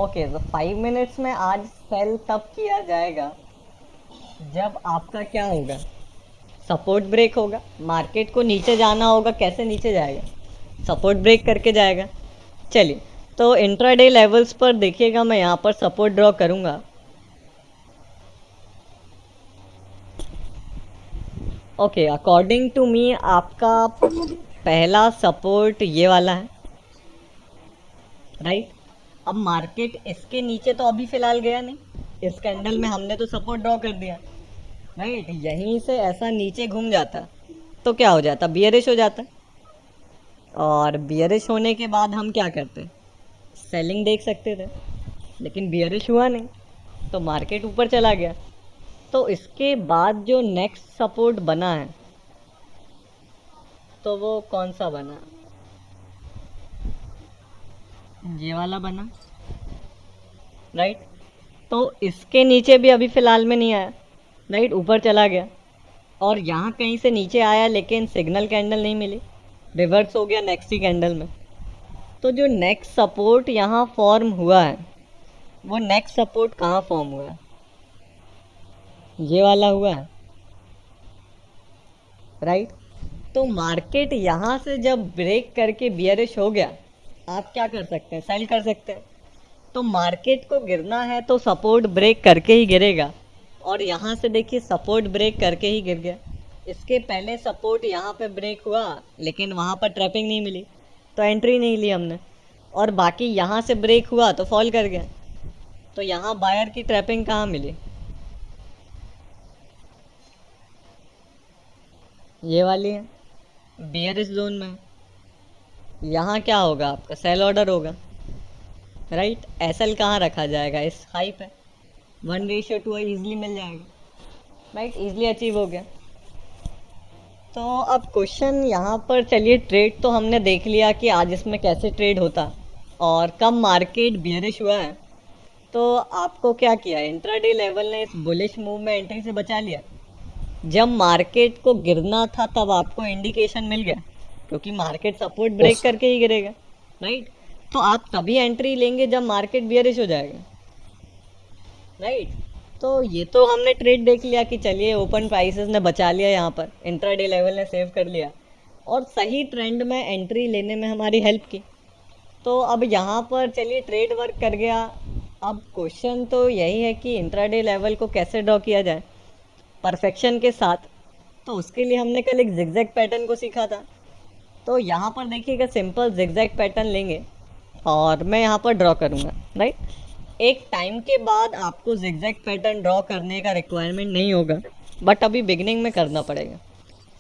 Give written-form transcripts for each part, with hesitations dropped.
Okay, तो 5 minutes में आज सेल तब किया जाएगा जब आपका क्या होगा, सपोर्ट ब्रेक होगा, मार्केट को नीचे जाना होगा। कैसे नीचे जाएगा? सपोर्ट ब्रेक करके जाएगा। चलिए, तो इंट्राडे लेवल्स पर देखिएगा, मैं यहाँ पर सपोर्ट ड्रॉ करूँगा। ओके, अकॉर्डिंग टू मी आपका पहला सपोर्ट ये वाला है, राइट। अब मार्केट इसके नीचे तो अभी फ़िलहाल गया नहीं, इस कैंडल में हमने तो सपोर्ट ड्रॉ कर दिया, राइट। यहीं से ऐसा नीचे घूम जाता तो क्या हो जाता, बियरिश हो जाता। और बियरिश होने के बाद हम क्या करते, सेलिंग देख सकते थे, लेकिन बियरिश हुआ नहीं तो मार्केट ऊपर चला गया। तो इसके बाद जो नेक्स्ट सपोर्ट बना है तो वो कौन सा बना, ये वाला बना, राइट। तो इसके नीचे भी अभी फ़िलहाल में नहीं आया, राइट, ऊपर चला गया। और यहाँ कहीं से नीचे आया लेकिन सिग्नल कैंडल नहीं मिली, रिवर्स हो गया नेक्स्ट ही कैंडल में। तो जो नेक्स्ट सपोर्ट यहाँ फॉर्म हुआ है, वो नेक्स्ट सपोर्ट कहाँ फॉर्म हुआ है, ये वाला हुआ है, राइट। तो मार्केट यहाँ से जब ब्रेक करके बियरिश हो गया, आप क्या कर सकते हैं, सेल कर सकते हैं। तो मार्केट को गिरना है तो सपोर्ट ब्रेक करके ही गिरेगा, और यहाँ से देखिए सपोर्ट ब्रेक करके ही गिर गया। इसके पहले सपोर्ट यहाँ पे ब्रेक हुआ लेकिन वहाँ पर ट्रैपिंग नहीं मिली तो एंट्री नहीं ली हमने, और बाकी यहाँ से ब्रेक हुआ तो फॉल कर गया। तो यहाँ बायर की ट्रैपिंग कहाँ मिली, ये वाली है, बियरिश जोन में। यहाँ क्या होगा, आपका सेल ऑर्डर होगा, राइट। एसएल कहाँ रखा जाएगा, इस हाई पे 1:2 ईजिली मिल जाएगा, राइट, ईजिली अचीव हो गया। तो अब क्वेश्चन यहाँ पर, चलिए ट्रेड तो हमने देख लिया कि आज इसमें कैसे ट्रेड होता और कब मार्केट बियरिश हुआ है। तो आपको क्या किया, इंट्राडे लेवल ने इस बुलिश मूव में एंट्री से बचा लिया। जब मार्केट को गिरना था तब आपको इंडिकेशन मिल गया, क्योंकि मार्केट सपोर्ट ब्रेक Yes. करके ही गिरेगा, राइट। तो आप तभी एंट्री लेंगे जब मार्केट बियरिश हो जाएगा, राइट। तो ये तो हमने ट्रेड देख लिया कि चलिए ओपन प्राइसेस ने बचा लिया, यहाँ पर इंट्राडे लेवल ने सेव कर लिया और सही ट्रेंड में एंट्री लेने में हमारी हेल्प की। तो अब यहाँ पर चलिए ट्रेड वर्क कर गया। अब क्वेश्चन तो यही है कि इंट्राडे लेवल को कैसे ड्रॉ किया जाए परफेक्शन के साथ। तो उसके लिए हमने कल एक जिगजैग पैटर्न को सीखा था। तो यहाँ पर देखिएगा, सिंपल जिगजैग पैटर्न लेंगे और मैं यहाँ पर ड्रॉ करूँगा, राइट। एक टाइम के बाद आपको जिगजैग पैटर्न ड्रॉ करने का रिक्वायरमेंट नहीं होगा, बट अभी बिगिनिंग में करना पड़ेगा।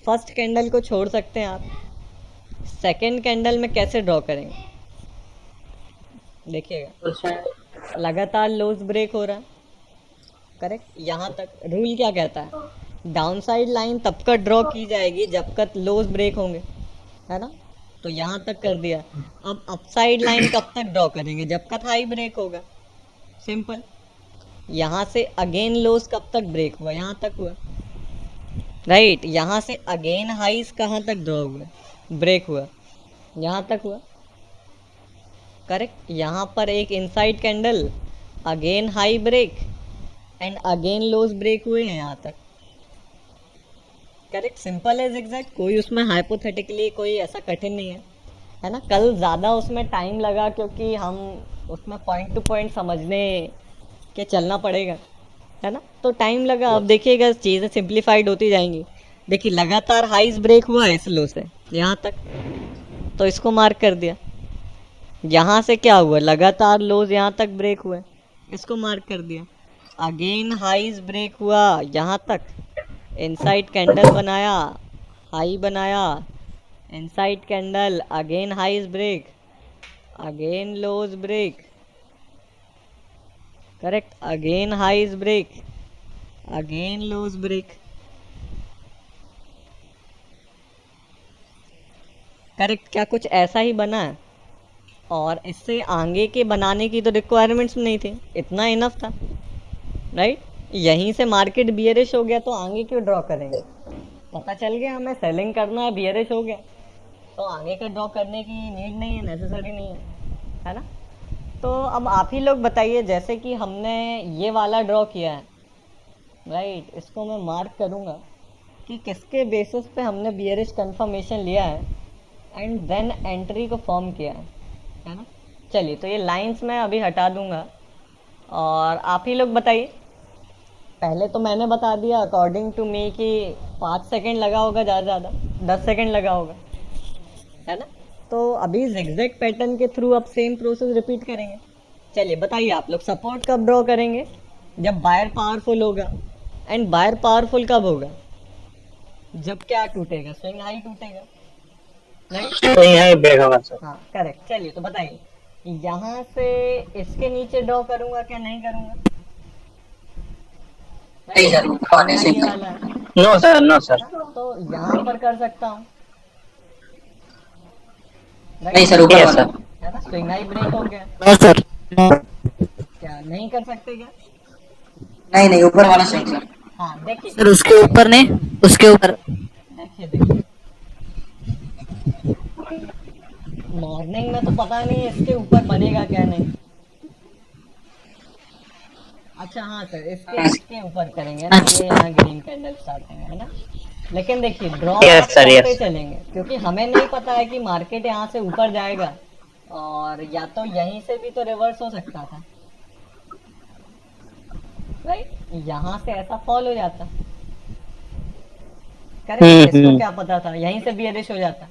फर्स्ट कैंडल को छोड़ सकते हैं आप, सेकेंड कैंडल में कैसे ड्रॉ करेंगे, देखिएगा लगातार लोज ब्रेक हो रहा है, करेक्ट। यहाँ तक रूल क्या कहता है, डाउन साइड लाइन तब तक ड्रॉ की जाएगी जब तक लोज ब्रेक होंगे, है ना। तो यहाँ तक कर दिया। अब अपसाइड लाइन कब तक ड्रॉ करेंगे, जब तक हाई ब्रेक होगा, सिंपल। यहाँ से अगेन लोज कब तक ब्रेक हुआ, यहाँ तक हुआ, राइट। यहाँ से अगेन हाइज कहाँ तक ड्रॉ हुआ, ब्रेक हुआ, यहाँ तक हुआ, करेक्ट। यहाँ पर एक inside candle, again high break and again lows break हुए हैं यहाँ तक, करेक्ट। सिंपल है एग्जैक्ट, कोई उसमें हाइपोथेटिकली कोई ऐसा कठिन नहीं है ना। कल ज़्यादा उसमें टाइम लगा क्योंकि हम उसमें पॉइंट टू पॉइंट समझने के चलना पड़ेगा, है ना। तो टाइम लगा। अब देखिएगा चीज़ें सिंप्लीफाइड होती जाएंगी। देखिए लगातार हाइज ब्रेक हुआ है इस लो से यहाँ तक, तो इसको मार्क कर दिया। यहाँ से क्या हुआ, लगातार लोज यहाँ तक ब्रेक हुए, इसको मार्क कर दिया। अगेन हाइज ब्रेक हुआ यहाँ तक, इनसाइड कैंडल बनाया, हाई बनाया, inside candle, again highs break, again lows break, correct, again highs break, again lows break, correct. क्या कुछ ऐसा ही बना है? और इससे आगे के बनाने की तो रिक्वायरमेंट्स नहीं थी, इतना इनफ था, राइट। यहीं से मार्केट बियरिश हो गया तो आगे क्यों ड्रॉ करेंगे, पता चल गया हमें सेलिंग करना है, बियरिश हो गया तो आगे का ड्रॉ करने की नीड नहीं है, नेसेसरी नहीं है ना। तो अब आप ही लोग बताइए, जैसे कि हमने ये वाला ड्रॉ किया है, राइट, इसको मैं मार्क करूँगा कि किसके बेसिस पे हमने बियरिश कंफर्मेशन लिया है एंड देन एंट्री को फॉर्म किया है ना। चलिए, तो ये लाइंस मैं अभी हटा दूंगा और आप ही लोग बताइए। पहले तो मैंने बता दिया अकॉर्डिंग टू मी कि 5 सेकेंड लगा होगा, ज़्यादा ज़्यादा 10 सेकेंड लगा होगा, है ना। तो अभी zigzag पैटर्न के थ्रू अब सेम प्रोसेस रिपीट करेंगे। चलिए बताइए आप लोग, सपोर्ट कब ड्रॉ करेंगे? जब बायर पावरफुल होगा। एंड बायर पावरफुल कब होगा? जब क्या टूटेगा? स्विंग हाई टूटेगा, राइट। तो यहाँ ब्रेक होगा सर। हाँ करेक्ट। चलिए तो बताइए, यहाँ से इसके नीचे ड्रॉ करूंगा क्या नहीं करूंगा? नहीं सर, मेरा ये वाला है, नो सर, नो है सर। ना, तो यहाँ पर कर सकता हूँ, नहीं राइट, सर, ऊपर वाला। है ना। स्विंग हाई ब्रेक हो गया, नो सर, नो। क्या नहीं कर सकते क्या? नहीं नहीं, ऊपर वाला सही सर। हाँ देखिए, सर उसके ऊपर नहीं, उसके ऊपर। देखिए देखिए, मॉर्निंग में तो पता नहीं इसके ऊपर बनेगा क्या नहीं। अच्छा हाँ सर, इसके इसके ऊपर करेंगे ना, ये यहाँ ग्रीन कैंडल स्टार्ट होंगे, है ना। लेकिन देखिए, ड्रॉ आप यस सर, करते यस। चलेंगे क्योंकि हमें नहीं पता है कि मार्केट यहाँ से ऊपर जाएगा और या तो यहीं से भी तो रिवर्स हो सकता था, राइट। यहाँ से ऐसा फॉल हो जाता, करेक्ट, इसको क्या पता था यहीं से भी एडिश हो जाता,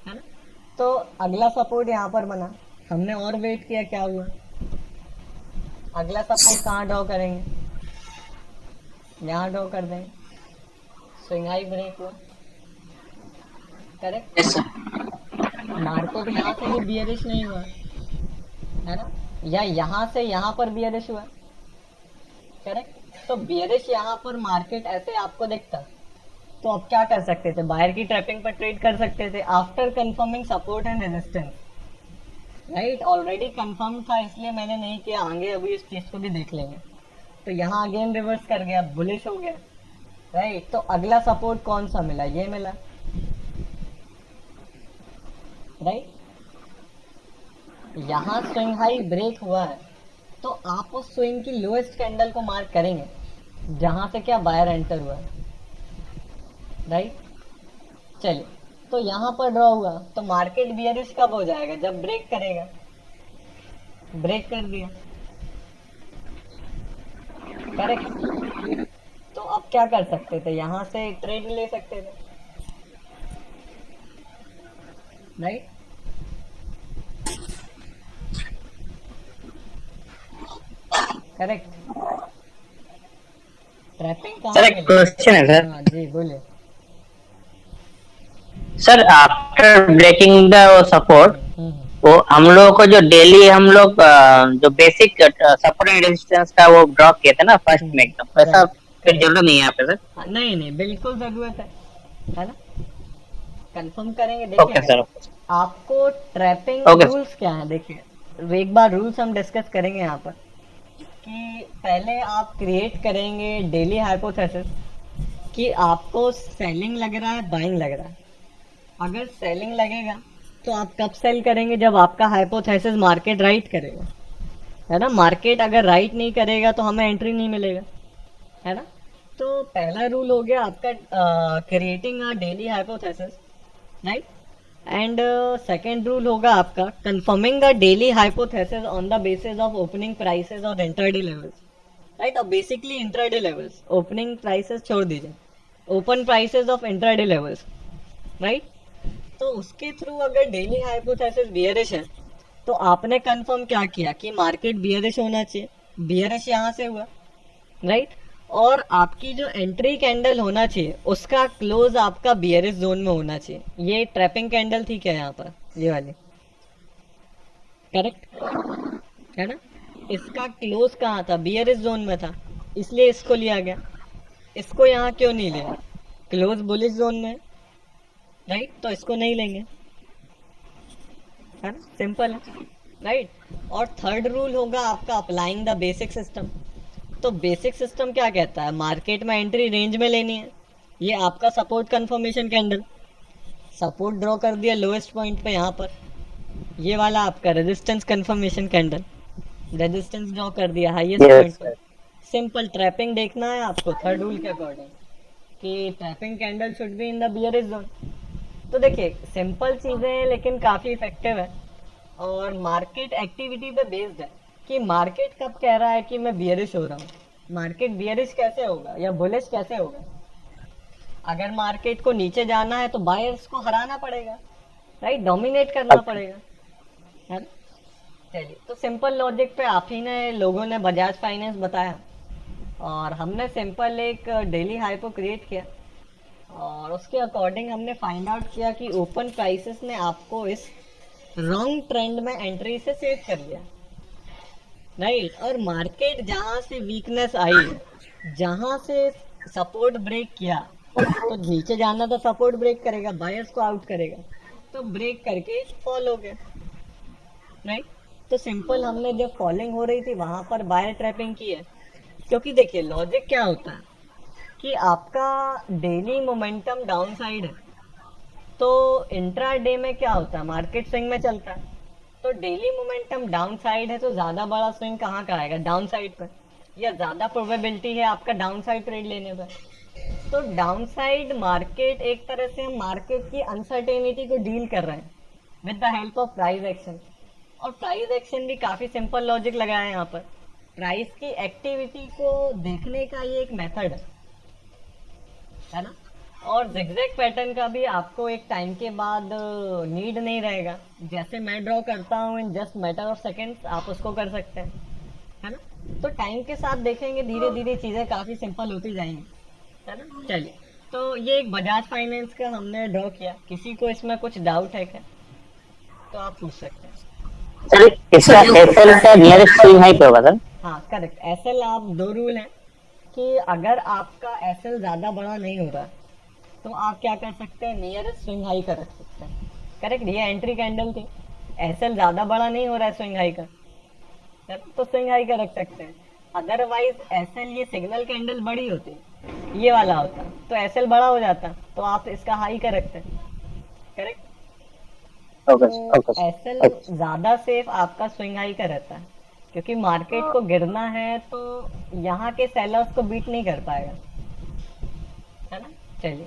है ना। तो अगला सपोर्ट यहाँ पर बना, हमने और वेट किया, क्या हुआ? अगला सपोर्ट कहाँ ड्रॉ करेंगे? यहाँ ड्रॉ कर देंगे, स्विंग हाई ब्रेक हुआ, करेक्ट। Yes sir. मार्केट यहाँ से भी बियरिश नहीं हुआ, है ना, या यहाँ से यहाँ पर बियरिश हुआ, करेक्ट। तो बियरिश यहाँ पर मार्केट ऐसे आपको दिखता, तो अब क्या कर सकते थे? बायर की ट्रैपिंग पर ट्रेड कर सकते थे after confirming support and resistance, right. Already confirm था इसलिए मैंने नहीं किया, आगे अभी इस चीज को भी देख लेंगे। तो यहाँ अगेन रिवर्स कर गया, बुलिश हो गया, राइट। तो अगला सपोर्ट कौन सा मिला? ये मिला, राइट। यहाँ स्विंग हाई ब्रेक हुआ है, तो आप उस स्विंग की लोएस्ट कैंडल को मार्क करेंगे जहां से क्या बायर एंटर हुआ है, राइट। चलिए, तो यहाँ पर ड्रॉ हुआ, तो मार्केट बियरिश कब हो जाएगा? जब ब्रेक करेगा, ब्रेक कर दिया, करेक्ट। तो अब क्या कर सकते थे? यहाँ से ट्रेड ले सकते थे, राइट। करेक्ट। ट्रैपिंग कहाँ सर से एक मिली? क्वेश्चन है सर। हाँ जी बोलिए। Sir after breaking the support, hmm. वो हम लोगों को जो डेली हम लोग जो बेसिक सपोर्ट एंड रेजिस्टेंस का वो ड्रॉ किया था ना फर्स्ट में, एकदम ऐसा राइट, फिर करेक्ट। जरूरत नहीं है यहाँ पे सर। नहीं नहीं, बिल्कुल जरूरत है ना। कंफर्म करेंगे, ओके देखिए सर। आपको ट्रैपिंग ओके सर। रूल्स क्या है, देखिए एक बार रूल्स हम डिस्कस करेंगे यहाँ पर कि पहले आप क्रिएट करेंगे डेली हाइपोथेसिस कि आपको सेलिंग लग रहा है, बाइंग लग रहा है। अगर सेलिंग लगेगा तो आप कब सेल करेंगे? जब आपका हाइपोथेसिस मार्केट राइट करेगा, है ना। मार्केट अगर राइट नहीं करेगा तो हमें एंट्री नहीं मिलेगा, है ना। तो पहला रूल हो गया आपका creating a daily hypothesis, right. And second rule होगा आपका confirming the daily hypothesis on the basis of opening prices और इंट्राडे लेवल्स, राइट। और basically intraday levels, opening prices छोड़ दीजिए, open prices of intraday levels, right. तो उसके through अगर daily hypothesis bearish है तो आपने कंफर्म क्या किया कि मार्केट बियरिश होना चाहिए, बियरिश यहाँ से हुआ, राइट। और आपकी जो एंट्री कैंडल होना चाहिए उसका क्लोज आपका बियरिश जोन में होना चाहिए। ये ट्रैपिंग कैंडल थी क्या यहाँ पर, ये वाली, करेक्ट, है ना। इसका क्लोज कहाँ था? बियरिश जोन में था, इसलिए इसको लिया गया। इसको यहाँ क्यों नहीं लिया? क्लोज बुलिश जोन में, राइट। तो इसको नहीं लेंगे, है ना, सिंपल है, राइट। और थर्ड रूल होगा आपका अप्लाइंग द बेसिक सिस्टम। तो बेसिक सिस्टम क्या कहता है? मार्केट में एंट्री रेंज में लेनी है। ये आपका support confirmation candle, support draw कर दिया लोएस्ट पॉइंट पे यहाँ पर, ये वाला आपका resistance confirmation candle, resistance draw कर दिया हाईएस्ट yes पॉइंट पे। sir. सिंपल ट्रैपिंग देखना है आपको थर्ड रूल के अकॉर्डिंग कि trapping candle should be in the bearish zone. तो देखिए सिंपल चीज़ें हैं लेकिन काफ़ी इफेक्टिव है और मार्केट एक्टिविटी पे बेस्ड है कि मार्केट कब कह रहा है कि मैं बियरिश हो रहा हूँ। मार्केट बियरिश कैसे होगा या बुलिश कैसे होगा? अगर मार्केट को नीचे जाना है तो बायर्स को हराना पड़ेगा, राइट, डोमिनेट करना पड़ेगा, है ना। चलिए तो सिंपल लॉजिक पे आप ही ने लोगों ने बजाज फाइनेंस बताया और हमने सिंपल एक डेली हाइपो क्रिएट किया और उसके अकॉर्डिंग हमने फाइंड आउट किया कि ओपन प्राइसेस ने आपको इस रॉन्ग ट्रेंड में एंट्री से सेव कर लिया, राइट। और मार्केट जहाँ से वीकनेस आई, जहाँ से सपोर्ट ब्रेक किया, तो नीचे जाना तो सपोर्ट ब्रेक करेगा, बायर्स को आउट करेगा, तो ब्रेक करके फॉल हो गया, राइट। तो सिंपल हमने जब फॉलिंग हो रही थी वहां पर बायर ट्रैपिंग की है, क्योंकि देखिए लॉजिक क्या होता है कि आपका डेली मोमेंटम डाउन साइड है, तो इंट्रा डे में क्या होता है, मार्केट स्विंग में चलता है, तो डेली मोमेंटम डाउन साइड है तो ज्यादा बड़ा स्विंग कहाँ का आएगा, डाउन साइड पर, या ज्यादा प्रोबेबिलिटी है आपका डाउन साइड ट्रेड लेने पर। तो डाउन साइड मार्केट एक तरह से हम मार्केट की अनसर्टेनिटी को डील कर रहे हैं with the help of price action. और प्राइस एक्शन भी काफ़ी सिंपल लॉजिक लगाया है यहाँ पर, प्राइस की एक्टिविटी को देखने का ये एक मेथड है ना। और जिगजैग पैटर्न का भी आपको एक टाइम के बाद नीड नहीं रहेगा, जैसे मैं ड्रॉ करता हूँ in just matter of seconds आप उसको कर सकते हैं, है ना। तो टाइम के साथ देखेंगे धीरे धीरे चीज़ें काफ़ी सिंपल होती जाएंगी, है ना। चलिए तो ये एक बजाज फाइनेंस का हमने ड्रॉ किया, किसी को इसमें कुछ डाउट है क्या तो आप पूछ सकते हैं। सर इसका एसएल का नियरेस्ट स्विंग हाई पे होगा सर? हाँ करेक्ट, एसएल आप दो रूल हैं कि अगर आपका एसएल ज़्यादा बड़ा नहीं हो रहा तो आप क्या कर सकते हैं, नियरेस्ट स्विंग हाई का रख सकते हैं, करेक्ट। ये एंट्री कैंडल थी, एसएल ज़्यादा बड़ा नहीं हो रहा है स्विंग हाई का, तो स्विंग हाई का रख सकते हैं। अदरवाइज एसएल ये सिग्नल कैंडल बड़ी होती, ये वाला होता तो एसएल बड़ा हो जाता, तो आप इसका हाई का रखते हैं, करेक्ट। तो एसएल ज्यादा सेफ आपका स्विंग हाई का रहता है, क्योंकि मार्केट को गिरना है तो यहाँ के सेलर्स को बीट नहीं कर पाएगा, है ना। चलिए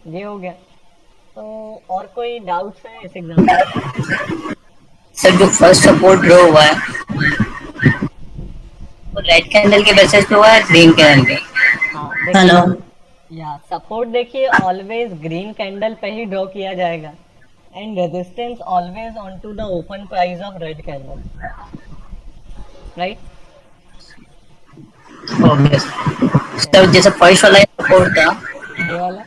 ये हो गया, तो और कोई डाउट्स है इस एग्जाम्पल? सर जो फर्स्ट सपोर्ट ड्रॉ हुआ है वो रेड कैंडल के बेसिस पे हुआ है ग्रीन कैंडल पे? हाँ हेलो, देखिए या सपोर्ट देखिए ऑलवेज ग्रीन कैंडल पे ही ड्रॉ किया जाएगा and resistance always on to the open price of red candle, right. Okay sir, जैसे फर्स्ट वाला सपोर्ट था, ये वाला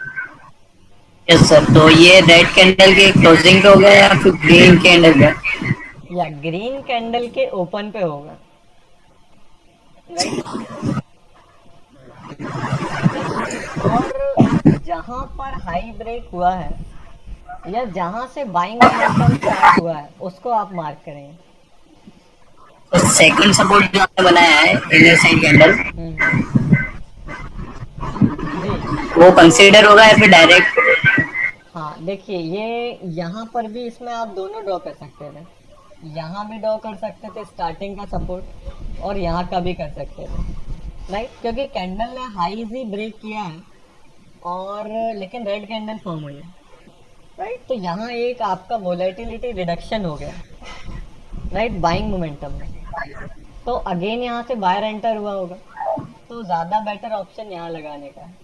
यस सर, तो ये रेड कैंडल के क्लोजिंग पे हो गया या फिर ग्रीन कैंडल पे? या ग्रीन कैंडल के ओपन पे होगा, राइट। और जहां पर हाई ब्रेक हुआ है या जहां से बाइंग मोमेंटम स्टार्ट हुआ है उसको आप मार्क करेंगे। तो सेकंड सपोर्ट जो आपने बनाया है इनर साइड कैंडल, जी वो कंसीडर होगा या फिर डायरेक्ट? हाँ देखिए ये यहाँ पर भी इसमें आप दोनों ड्रॉ कर सकते थे, यहाँ भी ड्रॉ कर सकते थे स्टार्टिंग का सपोर्ट और यहाँ का भी कर सकते थे, राइट, क्योंकि कैंडल ने हाईज ही ब्रेक किया है और लेकिन रेड कैंडल फॉर्म हुई है, राइट। तो यहाँ एक आपका वोलेटिलिटी रिडक्शन हो गया, राइट, बाइंग मोमेंटम में, तो अगेन यहाँ से बायर एंटर हुआ होगा, तो ज़्यादा बेटर ऑप्शन यहाँ लगाने का है,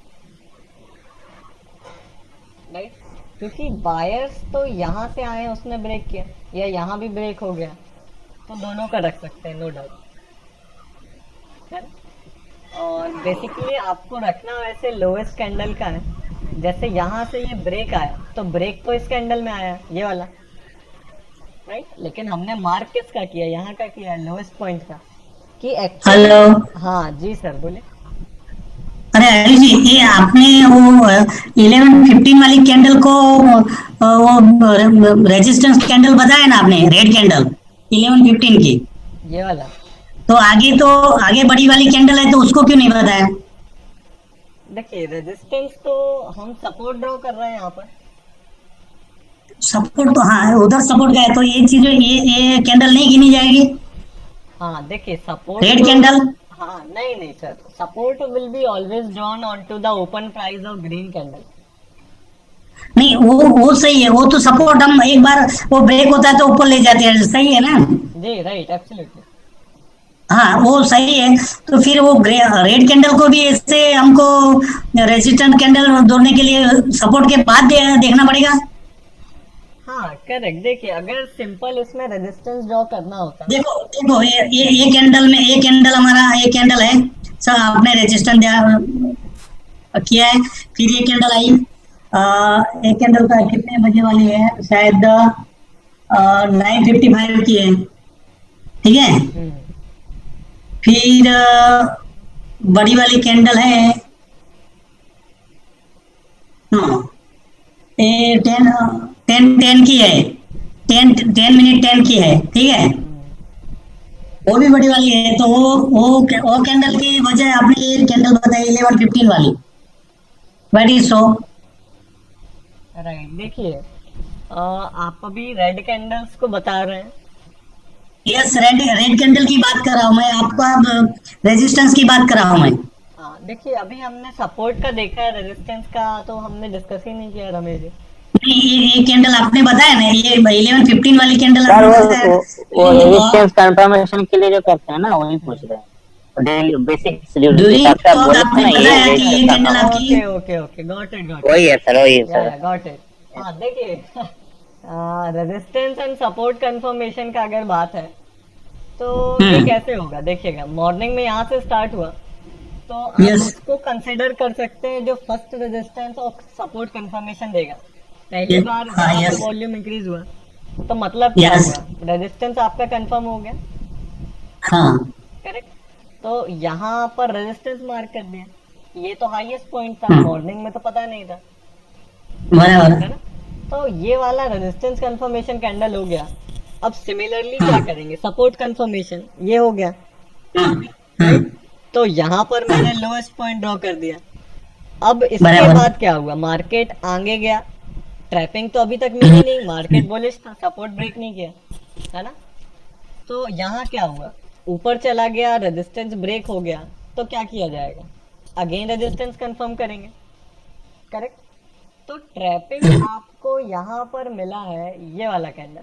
राइट, क्योंकि बायर्स तो यहाँ से आए हैं उसने ब्रेक किया या यहाँ भी ब्रेक हो गया, तो दोनों का रख सकते हैं नो डाउट, है ना। और बेसिकली आपको रखना वैसे लोएस्ट कैंडल का है, जैसे यहाँ से ये ब्रेक आया तो ब्रेक तो इस कैंडल में आया ये वाला, राइट, लेकिन हमने मार्क किसका किया, यहाँ का किया है लोएस्ट पॉइंट का, कि एक्चुअली। हेलो, हाँ जी सर बोले। अरे अली जी, ये आपने वो 11-15 वाली कैंडल को वो रेजिस्टेंस कैंडल बताया ना आपने, रेड कैंडल 11-15 की, ये वाला तो आगे बड़ी वाली कैंडल है तो उसको क्यों नहीं बताया? देखिए रेजिस्टेंस तो हम सपोर्ट ड्रॉ कर रहे हैं यहाँ पर, सपोर्ट तो हाँ उधर सपोर्ट का है, तो ये चीज ये कैंडल नहीं गिनी जाएगी? हाँ देखिए सपोर्ट रेड तो, कैंडल। हाँ नहीं नहीं sir, support will be always drawn on to the open price of green candle. नहीं, वो सही है, वो तो सपोर्ट हम एक बार वो ब्रेक होता है तो ऊपर ले जाते हैं, सही है ना। जी राइट एब्सोल्युटली। हाँ वो सही है। तो फिर वो रेड कैंडल को भी ऐसे हमको रेजिस्टेंट कैंडल तोड़ने के लिए सपोर्ट के बाद देखना पड़ेगा। हाँ करेक्ट, देखिए अगर सिंपल इसमें रेजिस्टेंस ड्रॉ करना होता ना। देखो देखो, ये कैंडल में, ये कैंडल हमारा, ये कैंडल है सर, आपने रेजिस्टेंस किया है। फिर ये कैंडल आई, ये कैंडल का कितने बजे वाली है, शायद 9:55 की है, ठीक है। हम्म। फिर बड़ी वाली कैंडल है, हाँ, ये 10 की है, 10 मिनट 10 की है, ठीक है। हम्म। वो भी बड़ी वाली है, तो वो कैंडल की वजह आपने ये कैंडल बताई 11:15 वाली, वेरी सो। राइट देखिए, आप अभी रेड कैंडल्स को बता रहे हैं। यस, रेड रेड कैंडल की बात कर रहा हूँ मैं, आपका रेजिस्टेंस की बात कर रहा हूँ मैं। हाँ देखिए अभी हमने सपोर्ट का देखा है, रेजिस्टेंस का तो हमने डिस्कस ही नहीं किया रमेश जी। नहीं, ये कैंडल आपने बताया ना, ये 11:15 वाली कैंडल सर आपने वो बताया। वो रेजिस्टेंस कंफर्मेशन के लिए जो करते हैं ना वही पूछ रहे हैं, डेली बेसिक शेड्यूल के ड्यूरिंग हिसाब से आप स्टॉक बोले थे आपने ना, ये बताया कि ये रेजिस्टेंस कैंडल कंफर्मेशन आपकी। Okay okay okay, got it got वही इट। है सर, वही है या सर। Got it. हाँ देखिए रेजिस्टेंस एंड सपोर्ट कंफर्मेशन का अगर बात है तो ये हम्म। कैसे होगा, देखिएगा मॉर्निंग में यहाँ से स्टार्ट हुआ तो आप यस। उसको कंसिडर कर सकते हैं जो फर्स्ट रेजिस्टेंस और सपोर्ट कंफर्मेशन देगा। पहली बार हाँ। यहाँ पे यस। वॉल्यूम इंक्रीज हुआ तो मतलब क्या यस। हुआ, रेजिस्टेंस आपका कंफर्म हो गया। हाँ। करेक्ट। तो यहाँ पर रेजिस्टेंस मार्क कर दिया, ये तो हाईएस्ट पॉइंट था, हम्म, मॉर्निंग में तो पता नहीं था, बराबर। है ना। तो ये वाला रेजिस्टेंस कंफर्मेशन कैंडल हो गया। अब सिमिलरली क्या हाँ। करेंगे, सपोर्ट कंफर्मेशन ये हो गया। हाँ। हाँ। राइट। तो यहाँ पर मैंने हाँ, लोएस्ट पॉइंट ड्रॉ कर दिया। अब इसके बराबर। बाद क्या हुआ, मार्केट आगे गया, ट्रैपिंग तो अभी तक मिली नहीं, मार्केट बुलिश था, सपोर्ट ब्रेक नहीं किया, है ना। तो यहाँ क्या हुआ, ऊपर चला गया, रेजिस्टेंस ब्रेक हो गया, तो क्या किया जाएगा, अगेन रेजिस्टेंस कंफर्म करेंगे। करेक्ट। तो ट्रैपिंग आपको यहाँ पर मिला है ये वाला कैंडल,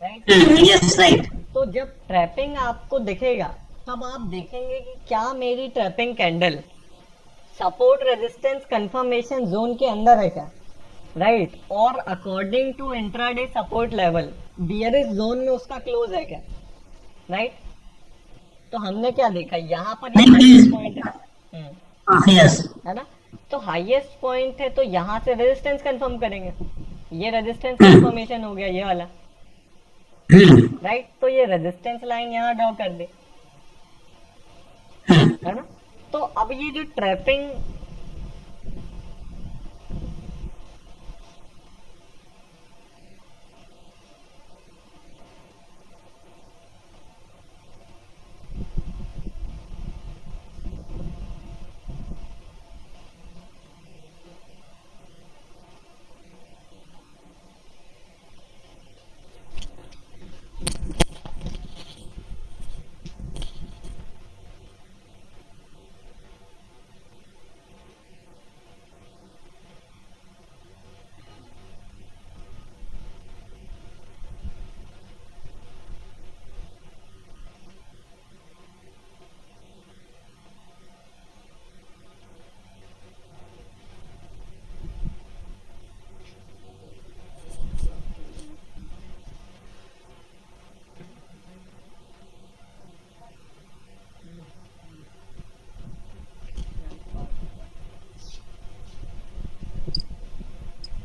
राइट। Yes, right. तो जब ट्रैपिंग आपको दिखेगा तब आप देखेंगे कि क्या मेरी trapping candle support resistance confirmation zone के अंदर है क्या, राइट। और according to intraday support level bearish zone में उसका क्लोज है क्या, राइट। तो हमने क्या देखा, यहाँ पर ये हाईएस्ट नहीं, पॉइंट है। यस। है ना। तो हाईएस्ट पॉइंट है तो यहाँ से रेजिस्टेंस कंफर्म करेंगे, ये रेजिस्टेंस कंफर्मेशन हो गया ये वाला, राइट। तो ये रेजिस्टेंस लाइन यहाँ ड्रॉ कर दे, है ना। तो अब ये जो ट्रैपिंग,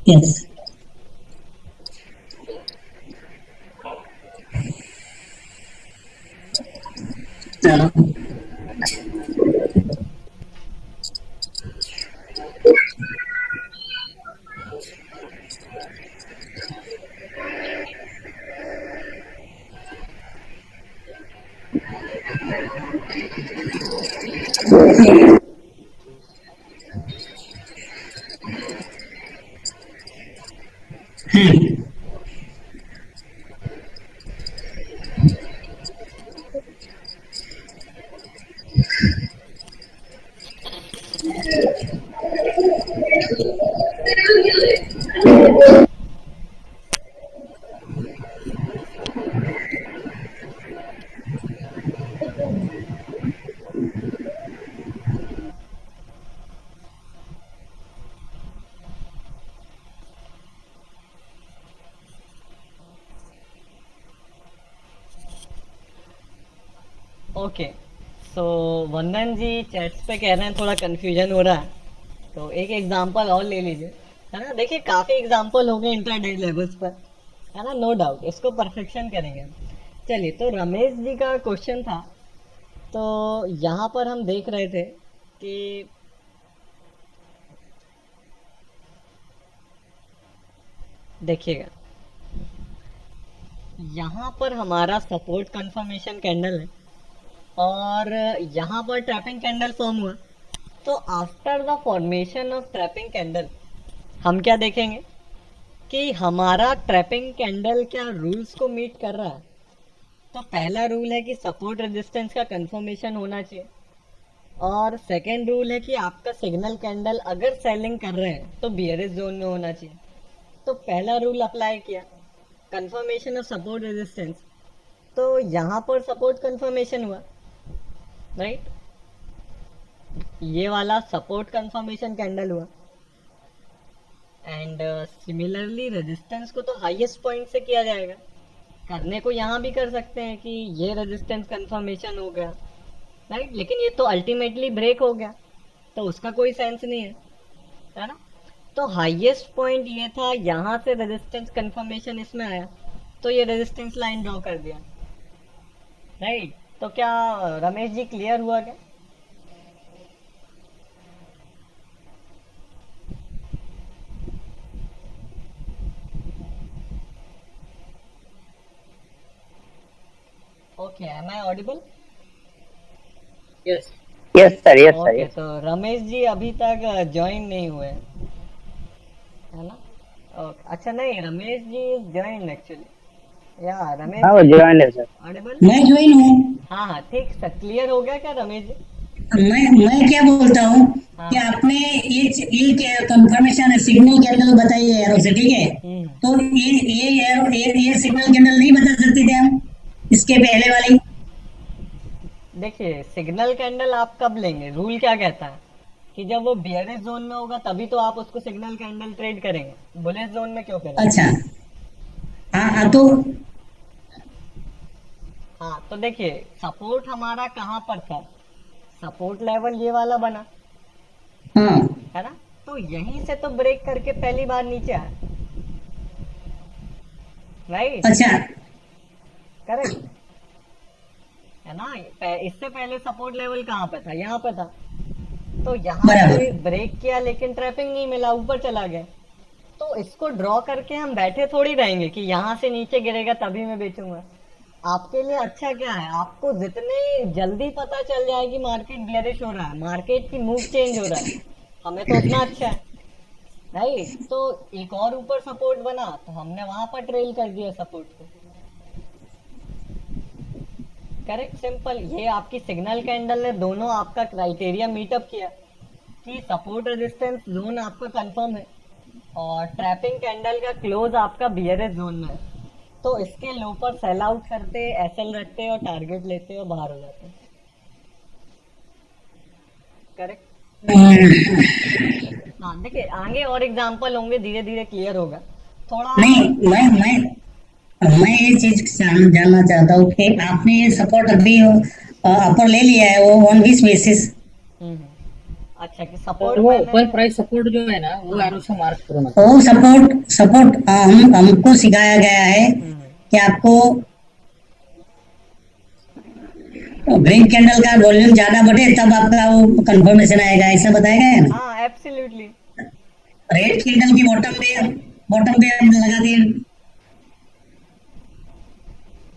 यस। चलो। ओके, सो वंदन जी चैट्स पे कह रहे हैं थोड़ा कंफ्यूजन हो रहा है, तो एक एग्जांपल और ले लीजिए, है ना। देखिए काफ़ी एग्जांपल हो गए इंटरडे लेवल्स पर, है ना, नो डाउट इसको परफेक्शन करेंगे हम। चलिए, तो रमेश जी का क्वेश्चन था, तो यहाँ पर हम देख रहे थे कि देखिएगा, यहाँ पर हमारा सपोर्ट कंफर्मेशन कैंडल है और यहाँ पर ट्रैपिंग कैंडल फॉर्म हुआ। तो after the formation of trapping candle हम क्या देखेंगे कि हमारा ट्रैपिंग कैंडल क्या रूल्स को मीट कर रहा है। तो पहला रूल है कि सपोर्ट रेजिस्टेंस का कंफर्मेशन होना चाहिए, और सेकेंड रूल है कि आपका सिग्नल कैंडल अगर सेलिंग कर रहे हैं तो बियरिश जोन में होना चाहिए। तो पहला रूल अप्लाई किया, कंफर्मेशन ऑफ सपोर्ट रेजिस्टेंस, तो यहाँ पर सपोर्ट कंफर्मेशन हुआ, राइट। ये वाला सपोर्ट कंफर्मेशन कैंडल हुआ, एंड सिमिलरली रेजिस्टेंस को तो हाईएस्ट पॉइंट से किया जाएगा। करने को यहाँ भी कर सकते हैं कि ये रेजिस्टेंस कंफर्मेशन हो गया, राइट, लेकिन ये तो अल्टीमेटली ब्रेक हो गया, तो उसका कोई सेंस नहीं है ना। तो हाईएस्ट पॉइंट ये था, यहाँ से रेजिस्टेंस कंफर्मेशन इसमें आया, तो ये रेजिस्टेंस लाइन ड्रॉ कर दिया, राइट। तो क्या रमेश जी क्लियर हुआ क्या? Okay, am I audible? Yes. Yes sir, yes sir, okay, yes. तो रमेश जी अभी तक ज्वाइन नहीं हुए, है ना। ओके, अच्छा, नहीं, Ramesh ji is join actually, या रमेश हाँ वो ज्वाइन है सर। ऑडिबल? मैं ज्वाइन हूँ। हाँ हाँ, ठीक सर, क्लियर हो गया क्या रमेश जी? मैं क्या बोलता हूँ हाँ। कि आपने ये कंफर्मेशन सिग्नल कैंडल बताई है एरो से, ठीक है। तो ये सिग्नल कैंडल नहीं बता सकते थे हम इसके पहले वाली? देखिए, सिग्नल कैंडल आप कब लेंगे, रूल क्या कहता है कि जब वो बियरिश जोन में होगा तभी तो आप उसको सिग्नल कैंडल ट्रेड करेंगे, बुलिश जोन में क्यों करेंगे? अच्छा, हाँ हाँ, तो हाँ, तो देखिए सपोर्ट हमारा कहाँ पर था, सपोर्ट लेवल ये वाला बना, हाँ, है ना। तो यहीं से तो ब्रेक करके पहली बार नीचे आया, राइट, अच्छा, करेक्ट, है ना। इससे पहले सपोर्ट लेवल कहाँ पे था, यहाँ पे था, तो यहाँ बराबर। से ब्रेक किया लेकिन ट्रैपिंग नहीं मिला, ऊपर चला गया। तो इसको ड्रॉ करके हम बैठे थोड़ी रहेंगे कि यहाँ से नीचे गिरेगा तभी मैं बेचूंगा। आपके लिए अच्छा क्या है, आपको जितने जल्दी पता चल जाए कि मार्केट बेयरिश हो रहा है, मार्केट की मूव चेंज हो रहा है, हमें तो उतना अच्छा है, राइट। तो एक और ऊपर सपोर्ट बना तो हमने वहां पर ट्रेल कर दिया सपोर्ट को, करेक्ट, सिंपल। ये आपकी सिग्नल कैंडल ने दोनों आपका क्राइटेरिया मीटअप किया कि सपोर्ट रेजिस्टेंस जोन आपका कंफर्म है और ट्रैपिंग कैंडल का क्लोज आपका बियरिश जोन में है। तो इसके लो पर सेल आउट करते, एसएल रखते और टारगेट लेते और बाहर हो जाते, करेक्ट। हाँ, देखिए आगे और एग्जांपल होंगे, धीरे धीरे क्लियर होगा थोड़ा। नहीं, मैं ये चीज जानना चाहता हूँ कि आपने ये सपोर्ट अभी अपर ले लिया है, वो ऑन विच बेसिस? हम्म, अच्छा, कि और सपोर्ट वो मैंने, ओपन प्राइस सपोर्ट जो है ना, वो एरो से मार्क करो ना। वो सपोर्ट हमको सिखाया गया है कि आपको ग्रीन कैंडल का वॉल्यूम ज्यादा बढ़े तब आपका वो कंफर्मेशन आएगा, ऐसा बताया गया है ना। हाँ एब्सोल्युटली, रेड कैंडल की बॉटम पे हम लगा दिए,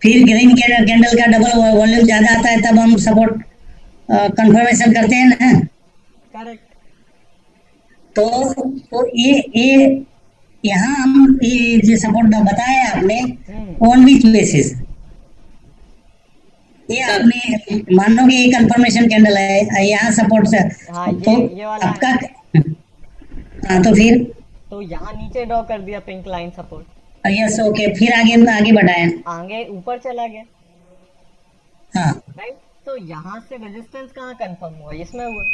फिर ग्रीन कैंडल का डबल वॉल्यूम ज्यादा आता है तब हम सपोर्ट कंफर्मेशन करते हैं ना। करेक्ट। तो ये यहाँ हम ये जो सपोर्ट बताया आपने, ऑन विच बेसिस? ये आपने मान लो कि ये कंफर्मेशन कैंडल है, यहाँ सपोर्ट से, हाँ, तो ये वाला आपका, है। हाँ, तो फिर तो यहाँ नीचे ड्रॉ कर दिया pink line support, yes, okay, फिर आगे बढ़ाए, आगे ऊपर चला गया, हाँ राइट। तो यहाँ से रेजिस्टेंस कहाँ कंफर्म हुआ, इसमें हुआ,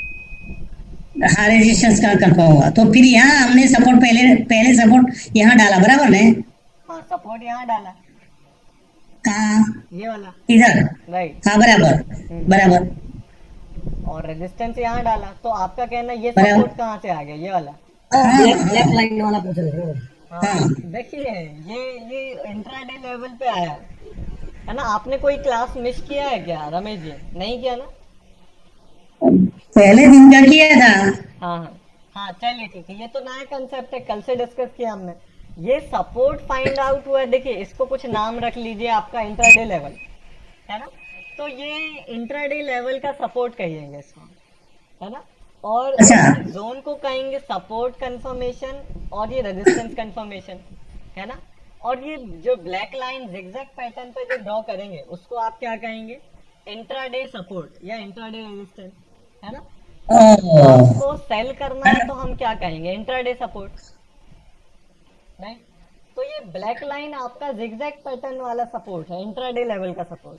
हाँ, रेजिस्टेंस का कंफर्म हुआ, तो फिर यहाँ हमने सपोर्ट पहले सपोर्ट यहाँ डाला, बराबर है। हाँ, सपोर्ट यहाँ डाला, कहाँ? ये वाला, इधर? राइट। हाँ बराबर बराबर और रेजिस्टेंस यहाँ डाला, तो आपका कहना ये बराबर। सपोर्ट कहाँ से आ गया, ये वाला। हाँ ब्लैक हाँ ब्लैक लाइन वाला पूछ रहे हो। हाँ, हाँ। देखिए ये इंट्राडे लेवल पे आया है ना। आपने कोई क्लास मिस किया है क्या रमेश जी? नहीं किया ना? पहले दिन का किया था। हाँ हाँ हाँ, चलिए ठीक है, ये तो नया कंसेप्ट है, कल से डिस्कस किया हमने। ये सपोर्ट फाइंड आउट हुआ है, देखिए इसको कुछ नाम रख लीजिए आपका इंट्राडे लेवल, है ना। तो ये इंट्राडे लेवल का सपोर्ट कहिएंगे इसको, है ना। और अच्छा। इस जोन को कहेंगे सपोर्ट कंफर्मेशन, और ये रेजिस्टेंस कंफर्मेशन, है ना। और ये जो ब्लैक लाइन जिगजैग पैटर्न पे जो ड्रॉ करेंगे उसको आप क्या कहेंगे, इंट्राडे सपोर्ट या इंट्राडे रेजिस्टेंस, है ना। ओ आपको सेल करना है तो हम क्या कहेंगे, इंट्राडे सपोर्ट, राइट। तो ये ब्लैक लाइन आपका जिगजैग पैटर्न वाला सपोर्ट है, इंट्राडे लेवल का सपोर्ट,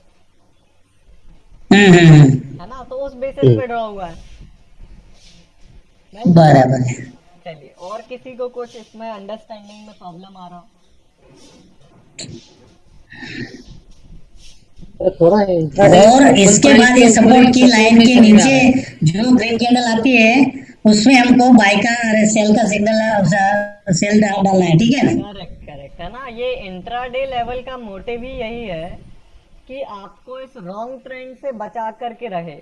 हम्म। है ना। तो उस बेसिस पे ड्रॉ हुआ है, right? बराबर है। चलिए, और किसी को कुछ इसमें अंडरस्टैंडिंग में प्रॉब्लम आ रहा हो? तो थोड़ा इंट्राडे और इसके बाद ये सपोर्ट की लाइन के नहीं आ नीचे रहा है। जो ग्रीन कैंडल आती है उसमें हमको बाय का सेल का सिग्नल सेल डालना है, ठीक है ना? करेक्ट करेक्ट, है ना। ये इंट्राडे लेवल का मोटिव ही यही है कि आपको इस रॉन्ग ट्रेंड से बचा करके रहे,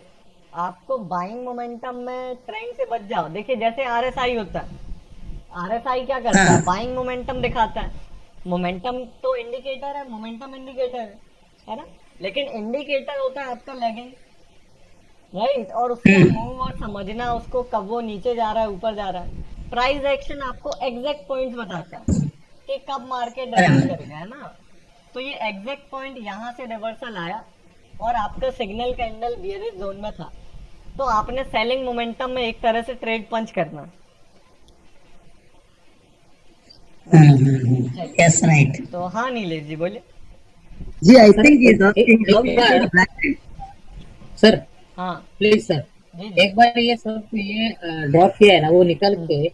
आपको बाइंग मोमेंटम में ट्रेंड से बच जाओ। देखिए जैसे आरएसआई होता है, आरएसआई क्या करता है, हाँ। बाइंग मोमेंटम दिखाता है। मोमेंटम तो इंडिकेटर है, मोमेंटम इंडिकेटर है ना। लेकिन इंडिकेटर होता है आपका लैगिंग, राइट। और उसका मूव और समझना उसको, कब वो नीचे जा रहा है ऊपर जा रहा है। प्राइस एक्शन आपको एग्जैक्ट पॉइंट्स बताता है कि कब मार्केट रिवर्स करेगा, है ना। तो ये एग्जैक्ट पॉइंट यहाँ से रिवर्सल आया और आपका सिग्नल कैंडल बियरिश जोन में था, तो आपने सेलिंग मोमेंटम में एक तरह से ट्रेड पंच करना। Yes right. तो हाँ नीलेश जी बोले। जी, I think he's asking एक how to bar- see the black line. Sir हाँ प्लीज सर, जी जी। एक बार ये सब ये ड्रॉप किया है ना, वो निकल के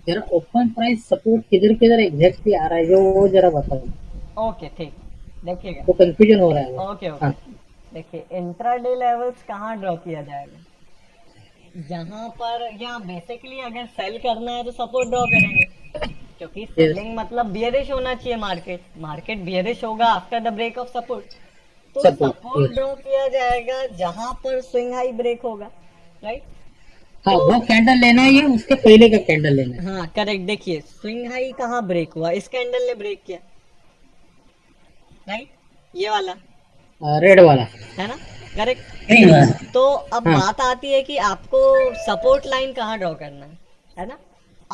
जरा ओपन प्राइस सपोर्ट किधर किधर एग्जैक्टली आ रहा है, जो वो जरा बताओ। ओके ठीक, देखिएगा। वो कंफ्यूजन हो रहा है वो। ओके ओके, हाँ। देखिए इंट्राडे लेवल्स कहाँ ड्रॉ किया जाएगा, जहाँ पर, यहाँ बेसिकली अगर सेल करना है तो सपोर्ट ड्रॉ करेंगे, क्योंकि सेलिंग मतलब बियरिश होना चाहिए, मार्केट बियरिश होगा after the break of support. तो Support, सपोर्ट yes. ड्रॉ किया जाएगा जहाँ पर स्विंग हाई ब्रेक होगा, राइट। हाँ, वो कैंडल लेना है या उसके पहले का कैंडल लेना है? हाँ करेक्ट, देखिए स्विंग हाई कहाँ ब्रेक हुआ, इस कैंडल ने ब्रेक किया, राइट, ये वाला, रेड वाला। है ना, करेक्ट। ग्रीन वाला। तो अब हाँ। बात आती है कि आपको सपोर्ट लाइन कहाँ ड्रॉ करना है ना।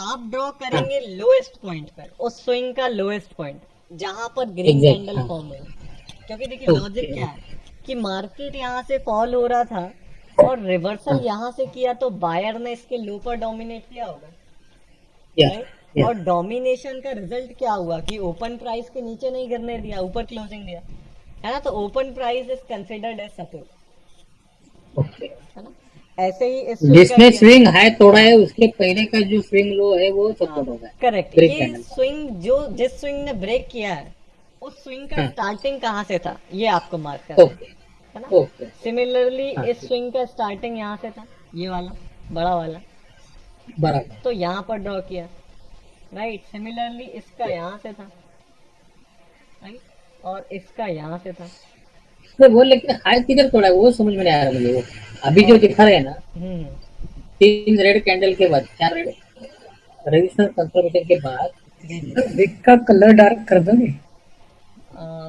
आप ड्रॉ करेंगे लोएस्ट पॉइंट पर, उस स्विंग का लोएस्ट पॉइंट जहां पर ग्रीन Exact, कैंडल हाँ। फॉर्म हो। क्योंकि देखिए Okay. लॉजिक क्या है कि मार्केट यहाँ से फॉल हो रहा था और रिवर्सल यहाँ से किया, तो बायर ने इसके लो पर डोमिनेट किया होगा, Yeah, राइट। yeah. और डोमिनेशन का रिजल्ट क्या हुआ कि ओपन प्राइस के नीचे नहीं गिरने दिया, ऊपर क्लोजिंग दिया, है ना। तो open price is considered as support, Okay. है ना। ऐसे ही इस swing का जिसने भी है। स्विंग हाई तोड़ा है उसके पहले का जो स्विंग लो है वो सपोर्ट होगा। करेक्ट, Break ये candle। स्विंग जो जिस स्विंग ने ब्रेक किया है उस स्विंग का हाँ। स्टार्टिंग कहाँ से था, ये आपको मार्क करना ओके है ना। ओके। सिमिलरली हाँ, इस ठीक। स्विंग का स्टार्टिंग यहाँ से था, ये वाला बड़ा वाला, बराबर। तो यहाँ पर ड्रॉ किया, राइट। सिमिलरली इसका यहाँ से था, राइट, और इसका यहाँ से था। तो वो लेकिन हाई किधर तोड़ा है वो समझ में नहीं आ रहा मुझे। वो अभी जो दिखा रहे हैं ना, हम्म 3 रेड कैंडल के बाद, 4 रेड रेजिस्टेंस कंफर्मेशन के बाद, जी जी। विक का कलर डार्क कर दोगे?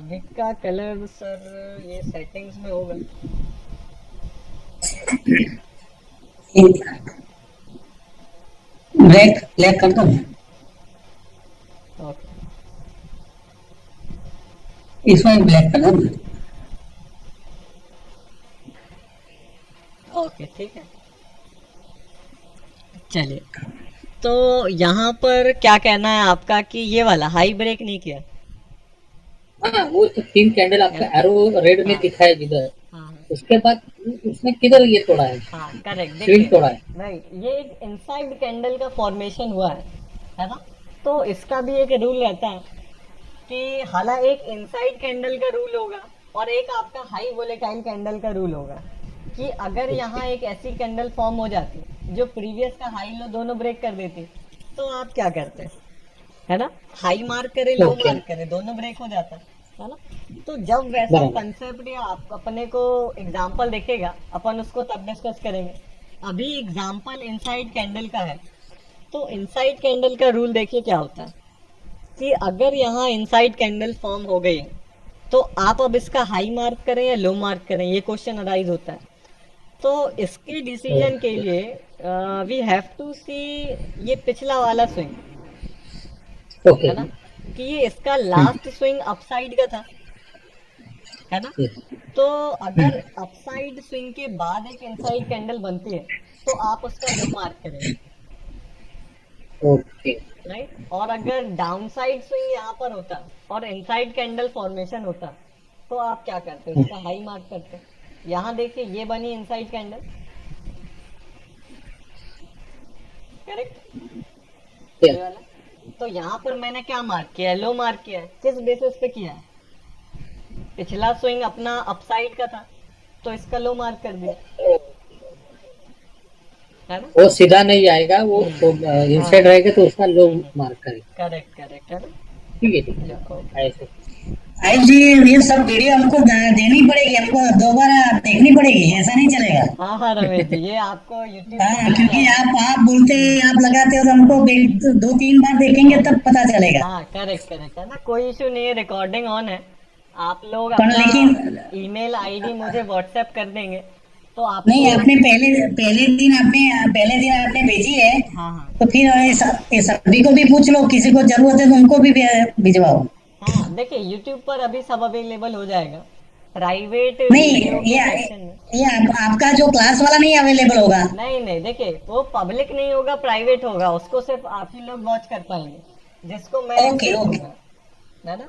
विक का कलर सर ये सेटिंग्स में होगा। ब्लैक ब्लैक कर दो। ओके, इसमें ब्लैक कर दो। ओके ठीक है। चलिए, तो यहाँ पर क्या कहना है आपका कि ये वाला हाई ब्रेक नहीं किया। हाँ वो तो 3 कैंडल आपका एरो रेड में दिखा है जिधर, हाँ उसके बाद उसने किधर ये तोड़ा है, हाँ करेक्ट, स्विंग देखिए तोड़ा है। राइट, ये एक इनसाइड कैंडल का फॉर्मेशन हुआ है ना। तो इसका भी एक रूल रहता है कि हालांकि एक इनसाइड कैंडल का रूल होगा और एक आपका हाई वोलेटाइल कैंडल का रूल होगा कि अगर यहाँ एक ऐसी कैंडल फॉर्म हो जाती जो प्रीवियस का हाई लो दोनों ब्रेक कर देती, तो आप क्या करते हैं, है ना, हाई मार्क करे लो Okay. मार्क करे दोनों ब्रेक हो जाता है ना। तो जब वैसा बराबर। कंसेप्ट या आप अपने को एग्जांपल देखेगा अपन उसको तब डिस्कस करेंगे। अभी एग्जांपल इनसाइड कैंडल का है, तो इनसाइड कैंडल का रूल देखिए क्या होता है कि अगर यहाँ इनसाइड कैंडल फॉर्म हो गई है तो आप अब इसका हाई मार्क करें या लो मार्क करें, ये क्वेश्चन अराइज होता है। तो इसके डिसीजन के लिए वी हैव टू सी ये पिछला वाला स्विंग, ओके है ना, कि ये इसका लास्ट स्विंग अपसाइड का था, है ना। तो अगर अपसाइड स्विंग के बाद एक इनसाइड कैंडल बनती है तो आप उसका लो मार्क करेंगे, ओके राइट। और अगर डाउनसाइड स्विंग यहाँ पर होता और इनसाइड कैंडल फॉर्मेशन होता तो आप क्या करते, उसका हाई मार्क करते। यहाँ देखिए ये बनी इनसाइड कैंडल, करेक्ट, ये वाला। तो यहाँ पर मैंने क्या मार्क किया है, लो मार्क किया है। किस बेसिस पे किया है, पिछला स्विंग अपना अपसाइड का था तो इसका लो मार्क कर दिया, है ना। वो सीधा नहीं आएगा, वो इनसाइड रहेगा तो उसका लो मार्क करेगा। करेक्ट करेक्ट, है ना। ठीक है ऐसे। आयुष जी ये सब वीडियो हमको देनी पड़ेगी, हमको दोबारा देखनी पड़ेगी, ऐसा नहीं चलेगा। हाँ हाँ रमेश जी, ये आपको यूट्यूब हाँ क्योंकि आप बोलते आप लगाते हो तो हमको दो तीन बार देखेंगे तब पता चलेगा। हाँ करेक्ट करेक्ट, है ना, कोई इशू नहीं है, रिकॉर्डिंग ऑन है। आप लोग पर अपना लेकिन ईमेल आईडी मुझे व्हाट्सएप कर देंगे तो नहीं, आपको। आपने पहले दिन आपने भेजी है, हाँ हाँ तो फिर ये सभी को भी पूछ लो, किसी को जरूरत है तो उनको भी भिजवाओ। हाँ, देखिए यूट्यूब पर अभी सब अवेलेबल हो जाएगा, प्राइवेट नहीं वीडियो के ये सेक्शन में। ये आपका जो क्लास वाला नहीं अवेलेबल होगा। नहीं नहीं, देखिए वो पब्लिक नहीं होगा, प्राइवेट होगा, उसको सिर्फ आप ही लोग वॉच कर पाएंगे जिसको मैं ओके access ओके, दूंगा, है ना।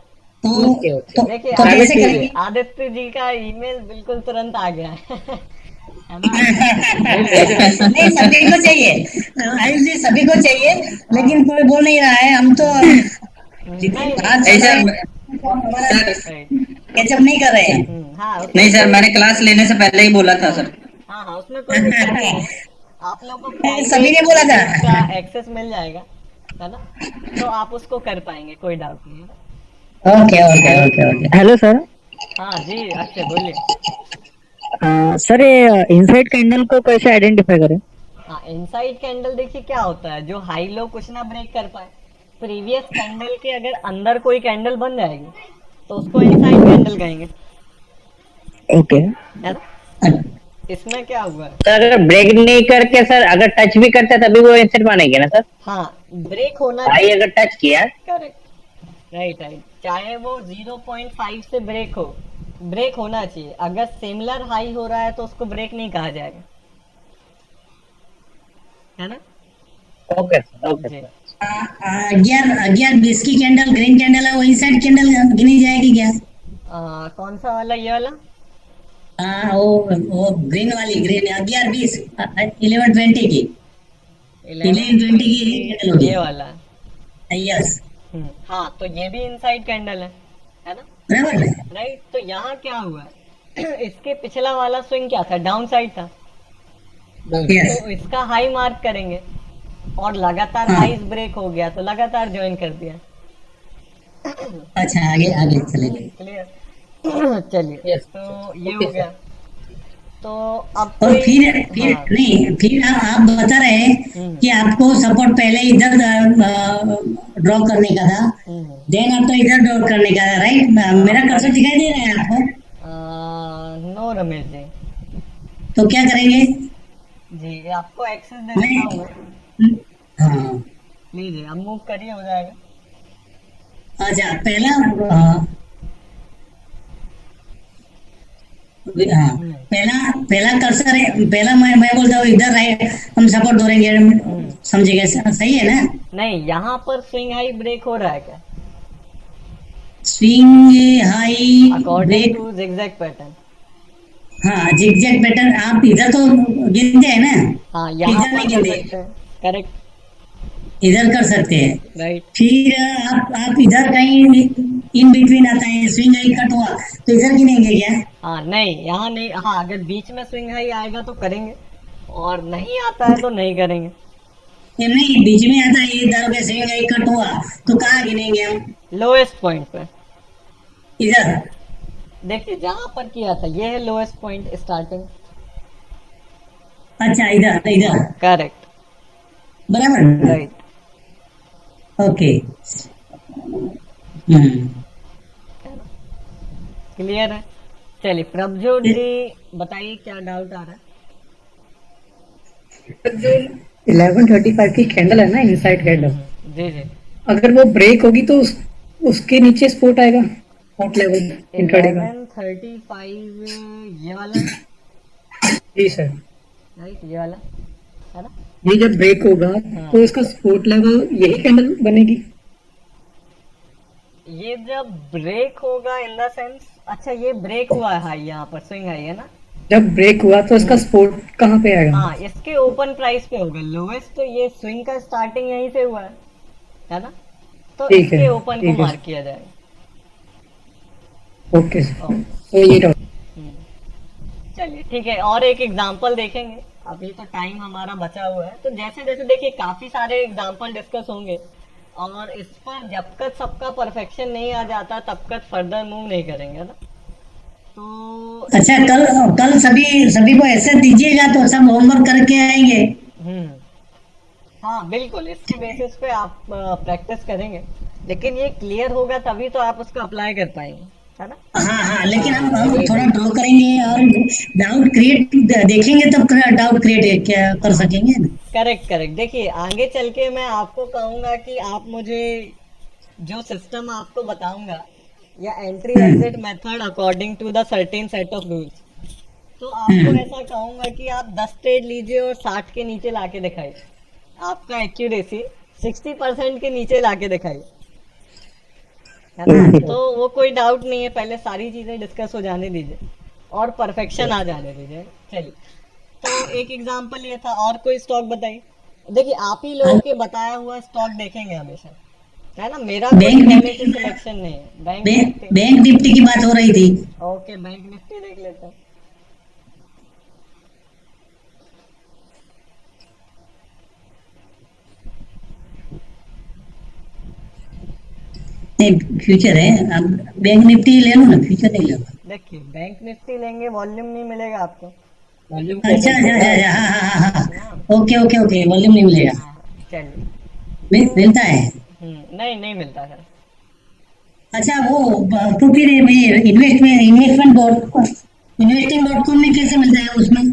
ओके ओके देखिए तो कैसे आदित्य करेंगे? आदित्य जी का ईमेल बिल्कुल तुरंत आ गया है है ना। नहीं सभी को चाहिए, आयुष जी सभी को चाहिए, लेकिन कोई बोल नहीं रहा है। हम तो नहीं आज नहीं, हमारा राइट, कैचअप नहीं कर रहे हैं। हाँ उसमें नहीं सर, कोई- मैंने क्लास लेने से पहले ही बोला था सर। हाँ हाँ उसमें कोई दिक्कत नहीं है, आप लोगों को सभी ने बोला था। का एक्सेस मिल जाएगा, है ना, तो आप उसको कर पाएंगे, कोई डाउट नहीं है। Okay okay okay okay. Hello sir. हाँ जी, अच्छे बोलिए। सर ये इनसाइड कैंडल को कैसे आइडेंटिफाई करें? हाँ, इनसाइड कैंडल देखिए क्या होता है, जो हाई लो कुछ ना ब्रेक कर पाए, प्रीवियस कैंडल के अगर अंदर कोई कैंडल बन जाएगी तो उसको इनसाइड कैंडल कहेंगे, ओके है ना। इसमें क्या हुआ है, सर अगर ब्रेक नहीं करके सर अगर टच भी करते तभी वो इंसेट मानेंगे ना सर? हाँ ब्रेक होना भाई चाहिए, अगर टच किया करेक्ट, राइट राइट, चाहे वो 0.5 से ब्रेक होना चाहिए। अगर सिमिलर हाई हो रहा है तो उसको ब्रेक नहीं कहा जाएगा, है ना। ओके ओके जी, 11-20 की कैंडल ग्रीन कैंडल है, वो इनसाइड कैंडल गिनी जाएगी क्या? कौन सा वाला, ये वाला? हाँ वो ग्रीन वाली, ग्रीन 11-20 11-20 की 11-20 की कैंडल होगी। ये वाला, यस हाँ, तो ये भी इनसाइड कैंडल है ना, बराबर। राइट। तो यहाँ क्या हुआ है इसके पिछला वाला स्विंग क्या था, डाउन साइड था, यस तो इसका हाई मार्क करेंगे और लगातार हाँ। हाईज ब्रेक हो गया तो लगातार ज्वाइन कर दिया, अच्छा आगे आगे चलेंगे। क्लियर चलिए, Yes, तो ये okay, हो गया। तो अब और कोई- फिर हाँ, नहीं, फिर आप बता रहे हैं कि आपको सपोर्ट पहले इधर ड्रॉ करने का था, देन आपको इधर ड्रॉ करने का था, राइट? मेरा कर्सर दिखाई दे रहा है आपको? नो रमेश जी, तो क्या करेंगे? जी आपको एक्सेस दे देता हूँ मैं। हाँ लीजिए, अब मूव करिए, हो जाएगा। अच्छा पहला हाँ, पहला कर्सर है, पहला मैं बोलता हूँ इधर राइट, हम सपोर्ट दौड़ेंगे, समझिएगा, सही है ना? नहीं, यहाँ पर स्विंग हाई ब्रेक हो रहा है क्या, swing high according break? To zigzag pattern? हाँ जिगजैग पैटर्न, आप इधर तो गिनते हैं ना? हाँ, यहाँ इधर पर नहीं कर गिनते। सकते हैं, करेक्ट। इधर कर सकते हैं। राइट। फिर आप इधर कहीं इन बिटवीन आता है, स्विंग हाई कट हुआ तो इधर गिनेंगे क्या? हाँ नहीं, यहाँ नहीं, हाँ अगर बीच में स्विंग हाई आएगा तो करेंगे, और नहीं आता है तो नहीं करेंगे। ये नहीं, बीच में आता है इधर पे स्विंग हाई कट हुआ तो कहाँ गिनेंगे हम? लोएस्ट पॉइंट पे। इधर। देखिए जहाँ पर किया था ये है लोएस्ट पॉइंट स्टार्टिंग। अच्छा, इधर इधर। करेक्ट। बराबर। राइट। ओके। हम्म। क्लियर है। चलिए प्रभजोत जी बताइए क्या डाउट आ रहा है। जो 11:35 की कैंडल है ना, इनसाइड कैंडल, जी जी। अगर वो ब्रेक होगी तो उसके नीचे सपोर्ट आएगा, सपोर्ट लेवल इंट्राडे का। 11:35 ये वाला है। जी सर। राइट, ये वाला है ना। ये जब ब्रेक होगा तो इसका सपोर्ट लेवल यही कैंडल बनेगी। ये जब ब्रेक होगा इन द सेंस, अच्छा ये ब्रेक हुआ है हाई, यहाँ पर स्विंग हाई है ना। जब ब्रेक हुआ तो इसका सपोर्ट कहाँ पे आएगा? हाँ इसके ओपन प्राइस पे होगा लोएस्ट, तो ये स्विंग का स्टार्टिंग यहीं से हुआ है ना, तो ठीक है, इसके ओपन को ठीक है। मार्क किया जाएगा। ओके सर, तो ये डाउट। हम्म, चलिए ठीक है, और एक एग्जांपल देखेंगे। अभी तो टाइम हमारा बचा हुआ है, तो जैसे जैसे देखिए काफी सारे एग्जांपल डिस्कस होंगे, और इस पर जब तक सबका परफेक्शन नहीं आ जाता तब तक फर्दर मूव नहीं करेंगे ना। तो अच्छा, कल कल सभी सभी को ऐसे दीजिएगा तो सब होमवर्क करके आएंगे। हम्म, हाँ बिल्कुल, इसके बेसिस पे आप प्रैक्टिस करेंगे, लेकिन ये क्लियर होगा तभी तो आप उसको अप्लाई कर पाएंगे, है ना। हाँ हाँ, लेकिन हम थोड़ा ड्रॉ करेंगे और डाउट क्रिएट देखेंगे तब डाउट क्रिएट क्या कर सकेंगे ना। Correct correct. देखिए आगे चल के मैं आपको कहूंगा कि आप मुझे जो सिस्टम आपको बताऊंगा, या entry exit method according to the certain set of rules, तो आपको ऐसा कहूंगा कि आप 10 ट्रेड लीजिए और 60 के नीचे लाके दिखाइए, आपका एक्यूरेसी 60% के नीचे लाके दिखाइए, है ना। तो वो कोई डाउट नहीं है, पहले सारी चीजें डिस्कस हो जाने दीजिए और परफेक्शन आ जाने दीजिए। चलिए, तो एक एग्जांपल ये था, और कोई स्टॉक बताइए। देखिए आप ही लोगों के बताया हुआ स्टॉक देखेंगे हमेशा, है ना, मेरा कोई बैंक क्वालिटी निफ्टी, सिलेक्शन नहीं है। बैंक निफ्टी, बैंक निफ्टी की बात हो रही थी। ओके बैंक निफ्टी देख लेते हैं। नहीं, फ्यूचर है। अब बैंक निफ्टी ले लो ना, फ्यूचर नहीं लो। देखिए बैंक निफ्टी लेंगे वॉल्यूम नहीं मिलेगा आपको, वॉल्यूम अच्छा अच्छा अच्छा अच्छा, हाँ हाँ हाँ हाँ, है ना। ओके ओके ओके, वॉल्यूम नहीं मिलेगा। हाँ चलिए। मिलता है। नहीं नहीं मिलता सर। अच्छा, वो तो फिर इन्वेस्टिंग.com में कैसे मिलता है उसमें?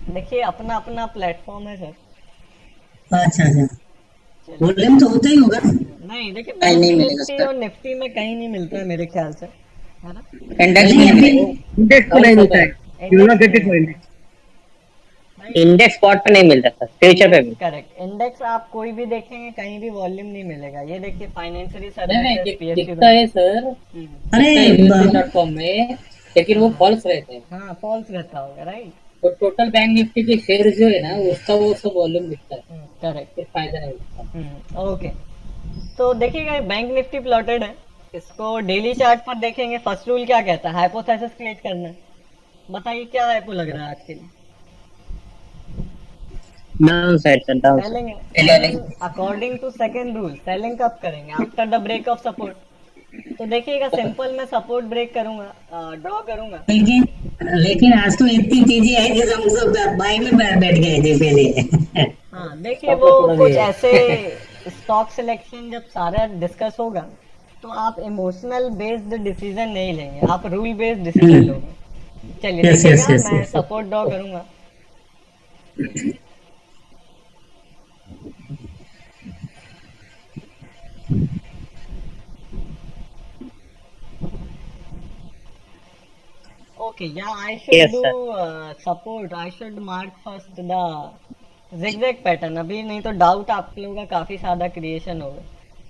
देखिए अपना अपना प्लेटफॉर्म है सर। अच्छा अच्छा, चलिए, वॉल्यूम तो होता ही होगा। नहीं देखिए नहीं, बैंक नहीं मिलेगा निफ्टी सर। और निफ्टी में कहीं नहीं मिलता है मेरे ख्याल से, है ना। इंडेक्स नहीं में नहीं अभी मिलेगा। इंडेक्स को नहीं मिलता है। You will not get it for index. Index spot पे नहीं मिलता सर, फ्यूचर पे मिलता करेक्ट, इंडेक्स आप कोई भी देखेंगे कहीं भी वॉल्यूम नहीं मिलेगा। ये देखिए फाइनेंशियली नहीं नहीं, सर्विसेज दिखता है सर, अरे investing.com में, लेकिन वो फॉल्स रहते हैं। हाँ फॉल्स रहता होगा, राइट। तो टोटल बैंक निफ्टी के शेयर जो है ना, उसका वो सब वॉल्यूम दिखता है, करेक्ट। फिर फायदा नहीं होता। ओके, तो देखिएगा बैंक निफ्टी प्लॉटेड है, इसको डेली चार्ट पर देखेंगे। फर्स्ट रूल क्या कहता है, हाइपोथेसिस क्रिएट करना है। बताइए क्या हाइपो लग रहा है आपके लिए। Down side sir, down selling side. है। According to second rule selling कब करेंगे, after the break of support. तो देखिएगा सिंपल, मैं सपोर्ट ब्रेक करूंगा, ड्रॉ करूंगा। लेकिन लेकिन आज तो इतनी तेजी आई थी, हम सब बाई में बैठ गए थे पहले। हाँ देखिए वो कुछ ऐसे स्टॉक सिलेक्शन जब सारा डिस्कस होगा तो आप इमोशनल बेस्ड डिसीजन नहीं लेंगे, आप रूल बेस्ड डिसीजन लोगे। चलिए यस यस देखिएगा यस मैं यस। सपोर्ट ड्रॉ करूंगा। Okay, yeah, I should Yes, do sir. support. I should mark first the zigzag pattern। अभी नहीं तो डाउट आप लोगों का काफी ज्यादा क्रिएशन होगा।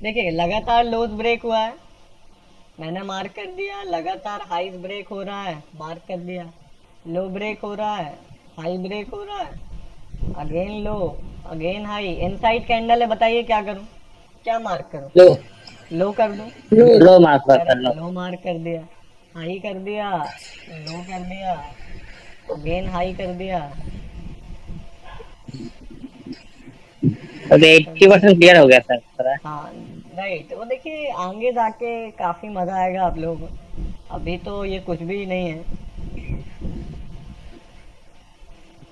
देखिए लगातार लोज ब्रेक हुआ है, मैंने मार्क कर दिया। लगातार हाईज ब्रेक हो रहा है, मार्क कर दिया। लो ब्रेक हो रहा है, हाई ब्रेक हो रहा है, अगेन लो, अगेन हाई, इनसाइड कैंडल है, बताइए क्या करूं, क्या मार्क करूं? लो लो कर दूं? लो मार्क कर लो। लो मार्क कर दिया, हाई कर दिया, लो कर दिया, अगेन हाई कर दिया। अभी 80% क्लियर हो गया सर पूरा। हाँ राइट, वो देखिए आगे जाके काफी मजा आएगा आप लोगों को, अभी तो ये कुछ भी नहीं है।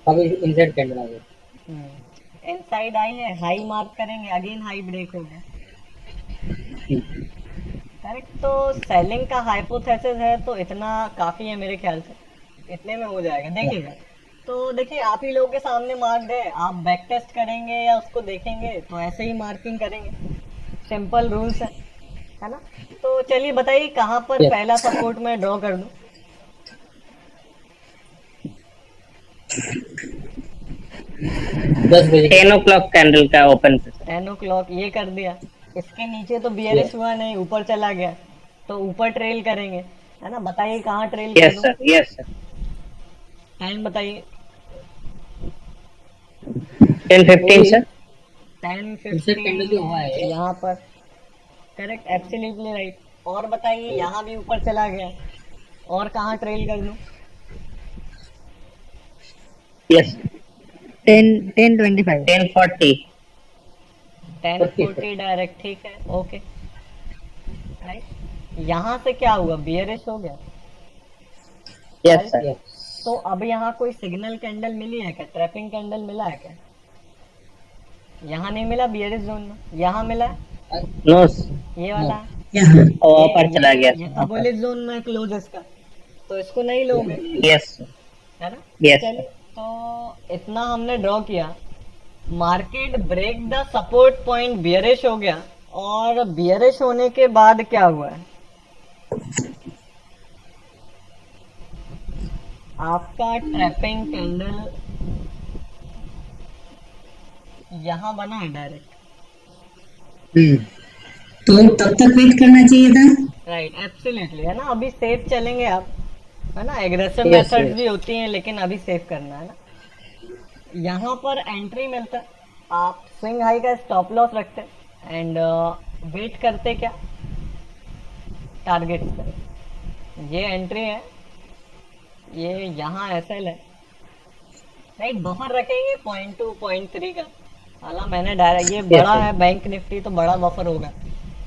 अभी इनसाइड कैंडल आ गई। इनसाइड आई है, हाई मार्क करेंगे, अगेन हाई ब्रेक हो गया, करेक्ट। तो सेलिंग का हाइपोथेसिस है तो इतना काफी है मेरे ख्याल से, इतने में हो जाएगा, देखिएगा। तो देखिए आप ही लोगों के सामने मार्क है, आप बैक टेस्ट करेंगे या उसको देखेंगे तो ऐसे ही मार्किंग करेंगे, सिंपल रूल्स है ना। तो चलिए बताइए कहाँ पर Yes. पहला सपोर्ट मैं ड्रॉ कर दूं? 10 बजे 10 o'clock कैंडल का ओपन पे सर। 10 o'clock ये कर दिया, इसके नीचे तो बियरिश Yes. हुआ नहीं, ऊपर चला गया, तो ऊपर ट्रेल करेंगे, है ना। बताइए कहाँ ट्रेल कर यस दूं, सर, यस सर। टाइम बताइए। 10:15 सर। 10:15 कैंडल जो हुआ है यहाँ पर, करेक्ट, एब्सोल्युटली राइट। और बताइए यहाँ भी ऊपर चला गया, और कहाँ ट्रेल कर दूं? यस 10:25. 10:40। 10:40 डायरेक्ट, ठीक है, ओके राइट। यहाँ से क्या हुआ, बियरिश हो गया, यस सर। यस तो अब यहाँ कोई सिग्नल कैंडल मिली है क्या, ट्रैपिंग कैंडल मिला है क्या? यहाँ नहीं मिला बियरिश जोन में, यहाँ मिला है, नो ये वाला है। यहाँ ऊपर चला गया ये सर। तो बुलिश जोन में क्लोज है इसका, तो इसको नहीं लोगे, यस है ना। यस चलिए तो इतना हमने ड्रॉ किया, market break the support point, bearish हो गया, और बियरिश होने के बाद क्या हुआ है, आपका ट्रैपिंग कैंडल यहाँ बना है डायरेक्ट, तो तब तक वेट करना चाहिए था। राइट, एब्सोल्युटली, है ना। अभी सेफ चलेंगे आप, है ना, एग्रेसिव Yes, मेथड्स yes. भी होती हैं लेकिन अभी सेफ करना है ना। यहाँ पर एंट्री मिलता है, आप स्विंग हाई का स्टॉप लॉस रखते हैं एंड वेट करते क्या, टारगेट पे। ये एंट्री है, ये यहाँ एसएल है, राइट। बफर रखेंगे 0.2 0.3 का, हालांकि मैंने डायरेक्ट, ये बड़ा है बैंक निफ्टी तो बड़ा बफर होगा,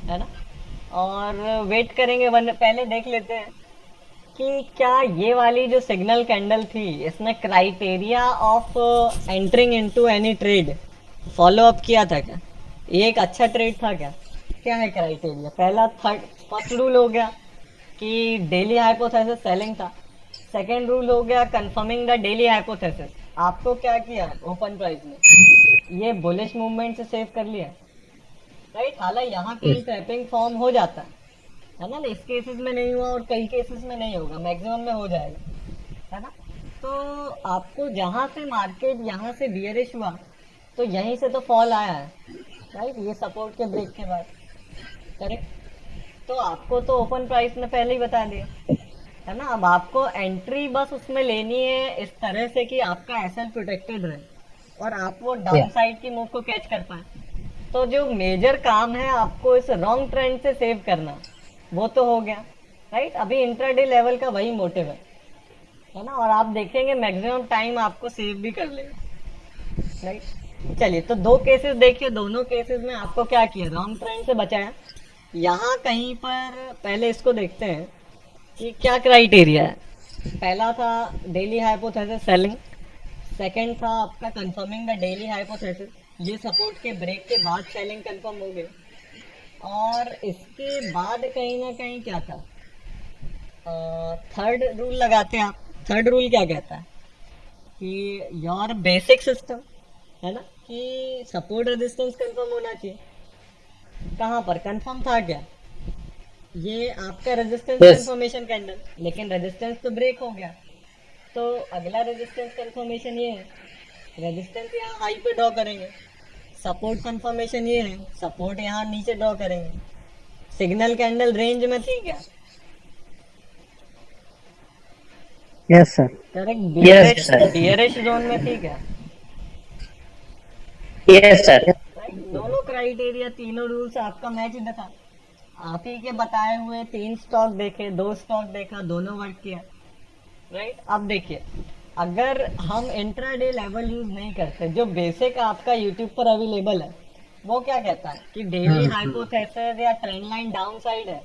है ना। और वेट करेंगे, वन पहले देख लेते हैं कि क्या ये वाली जो सिग्नल कैंडल थी इसने criteria of entering into any trade follow up किया था क्या, ये एक अच्छा ट्रेड था क्या, क्या है क्राइटेरिया। पहला फर्स्ट रूल हो गया कि डेली हाइपोथेसिस सेलिंग था, सेकंड रूल हो गया कंफर्मिंग द डेली हाइपोथेसिस, आपको क्या किया ओपन प्राइस में, ये बुलिश मूवमेंट से सेव कर लिया, राइट। हालांकि यहाँ कहीं ट्रैपिंग फॉर्म हो जाता है ना, इस केसेस में नहीं हुआ और कई केसेस में नहीं होगा, मैक्सिमम में हो जाएगा, है ना। तो आपको जहाँ से मार्केट यहाँ से बियरिश हुआ तो यहीं से तो फॉल आया है, राइट, ये सपोर्ट के ब्रेक के बाद, करेक्ट। तो आपको तो ओपन प्राइस ने पहले ही बता दिया, है ना। अब आपको एंट्री बस उसमें लेनी है इस तरह से कि आपका एसएल प्रोटेक्टेड रहे और आप वो डाउन साइड की मूव को कैच कर पाए। तो जो मेजर काम है आपको इस रॉन्ग ट्रेंड से सेव करना, वो तो हो गया, राइट। अभी इंट्राडे लेवल का वही मोटिव है ना, और आप देखेंगे मैक्सिमम टाइम आपको सेव भी कर लेगा, राइट। चलिए तो दो केसेस देखिए, दोनों केसेस में आपको क्या किया, रॉन्ग ट्रेंड से बचाया। यहाँ कहीं पर पहले इसको देखते हैं कि क्या क्राइटेरिया है। पहला था डेली हाइपोथेसिस सेलिंग, सेकंड था आपका कंफर्मिंग द डेली हाइपोथेसिस, ये सपोर्ट के ब्रेक के बाद सेलिंग कंफर्म हो गई, और इसके बाद कहीं ना कहीं क्या था, थर्ड रूल लगाते हैं आप। थर्ड रूल क्या कहता है कि योर बेसिक सिस्टम, है ना, कि सपोर्ट रेजिस्टेंस कंफर्म होना चाहिए। कहाँ पर कंफर्म था क्या, ये आपका रेजिस्टेंस Yes. कंफर्मेशन कैंडल, लेकिन रेजिस्टेंस तो ब्रेक हो गया, तो अगला रेजिस्टेंस कंफर्मेशन ये है, रेजिस्टेंस यहाँ हाई पे ड्रॉ करेंगे, सपोर्ट कंफर्मेशन ये है, सपोर्ट यहाँ नीचे ड्रॉ करेंगे। सिग्नल कैंडल रेंज में थी क्या, Yes, sir. Correct, Yes, sir. Bearish zone में थी क्या, यस सर। राइट, दोनों क्राइटेरिया तीनों रूल्स आपका मैच था। आप ही के बताए हुए 3 स्टॉक देखे, 2 स्टॉक देखा, दोनों वर्क किया। राइट, अब देखिए, अगर हम इंट्राडे लेवल यूज नहीं करते, जो बेसिक आपका यूट्यूब पर अवेलेबल है, वो क्या कहता है कि डेली हाइपोथेसिस या ट्रेंड लाइन डाउन साइड है,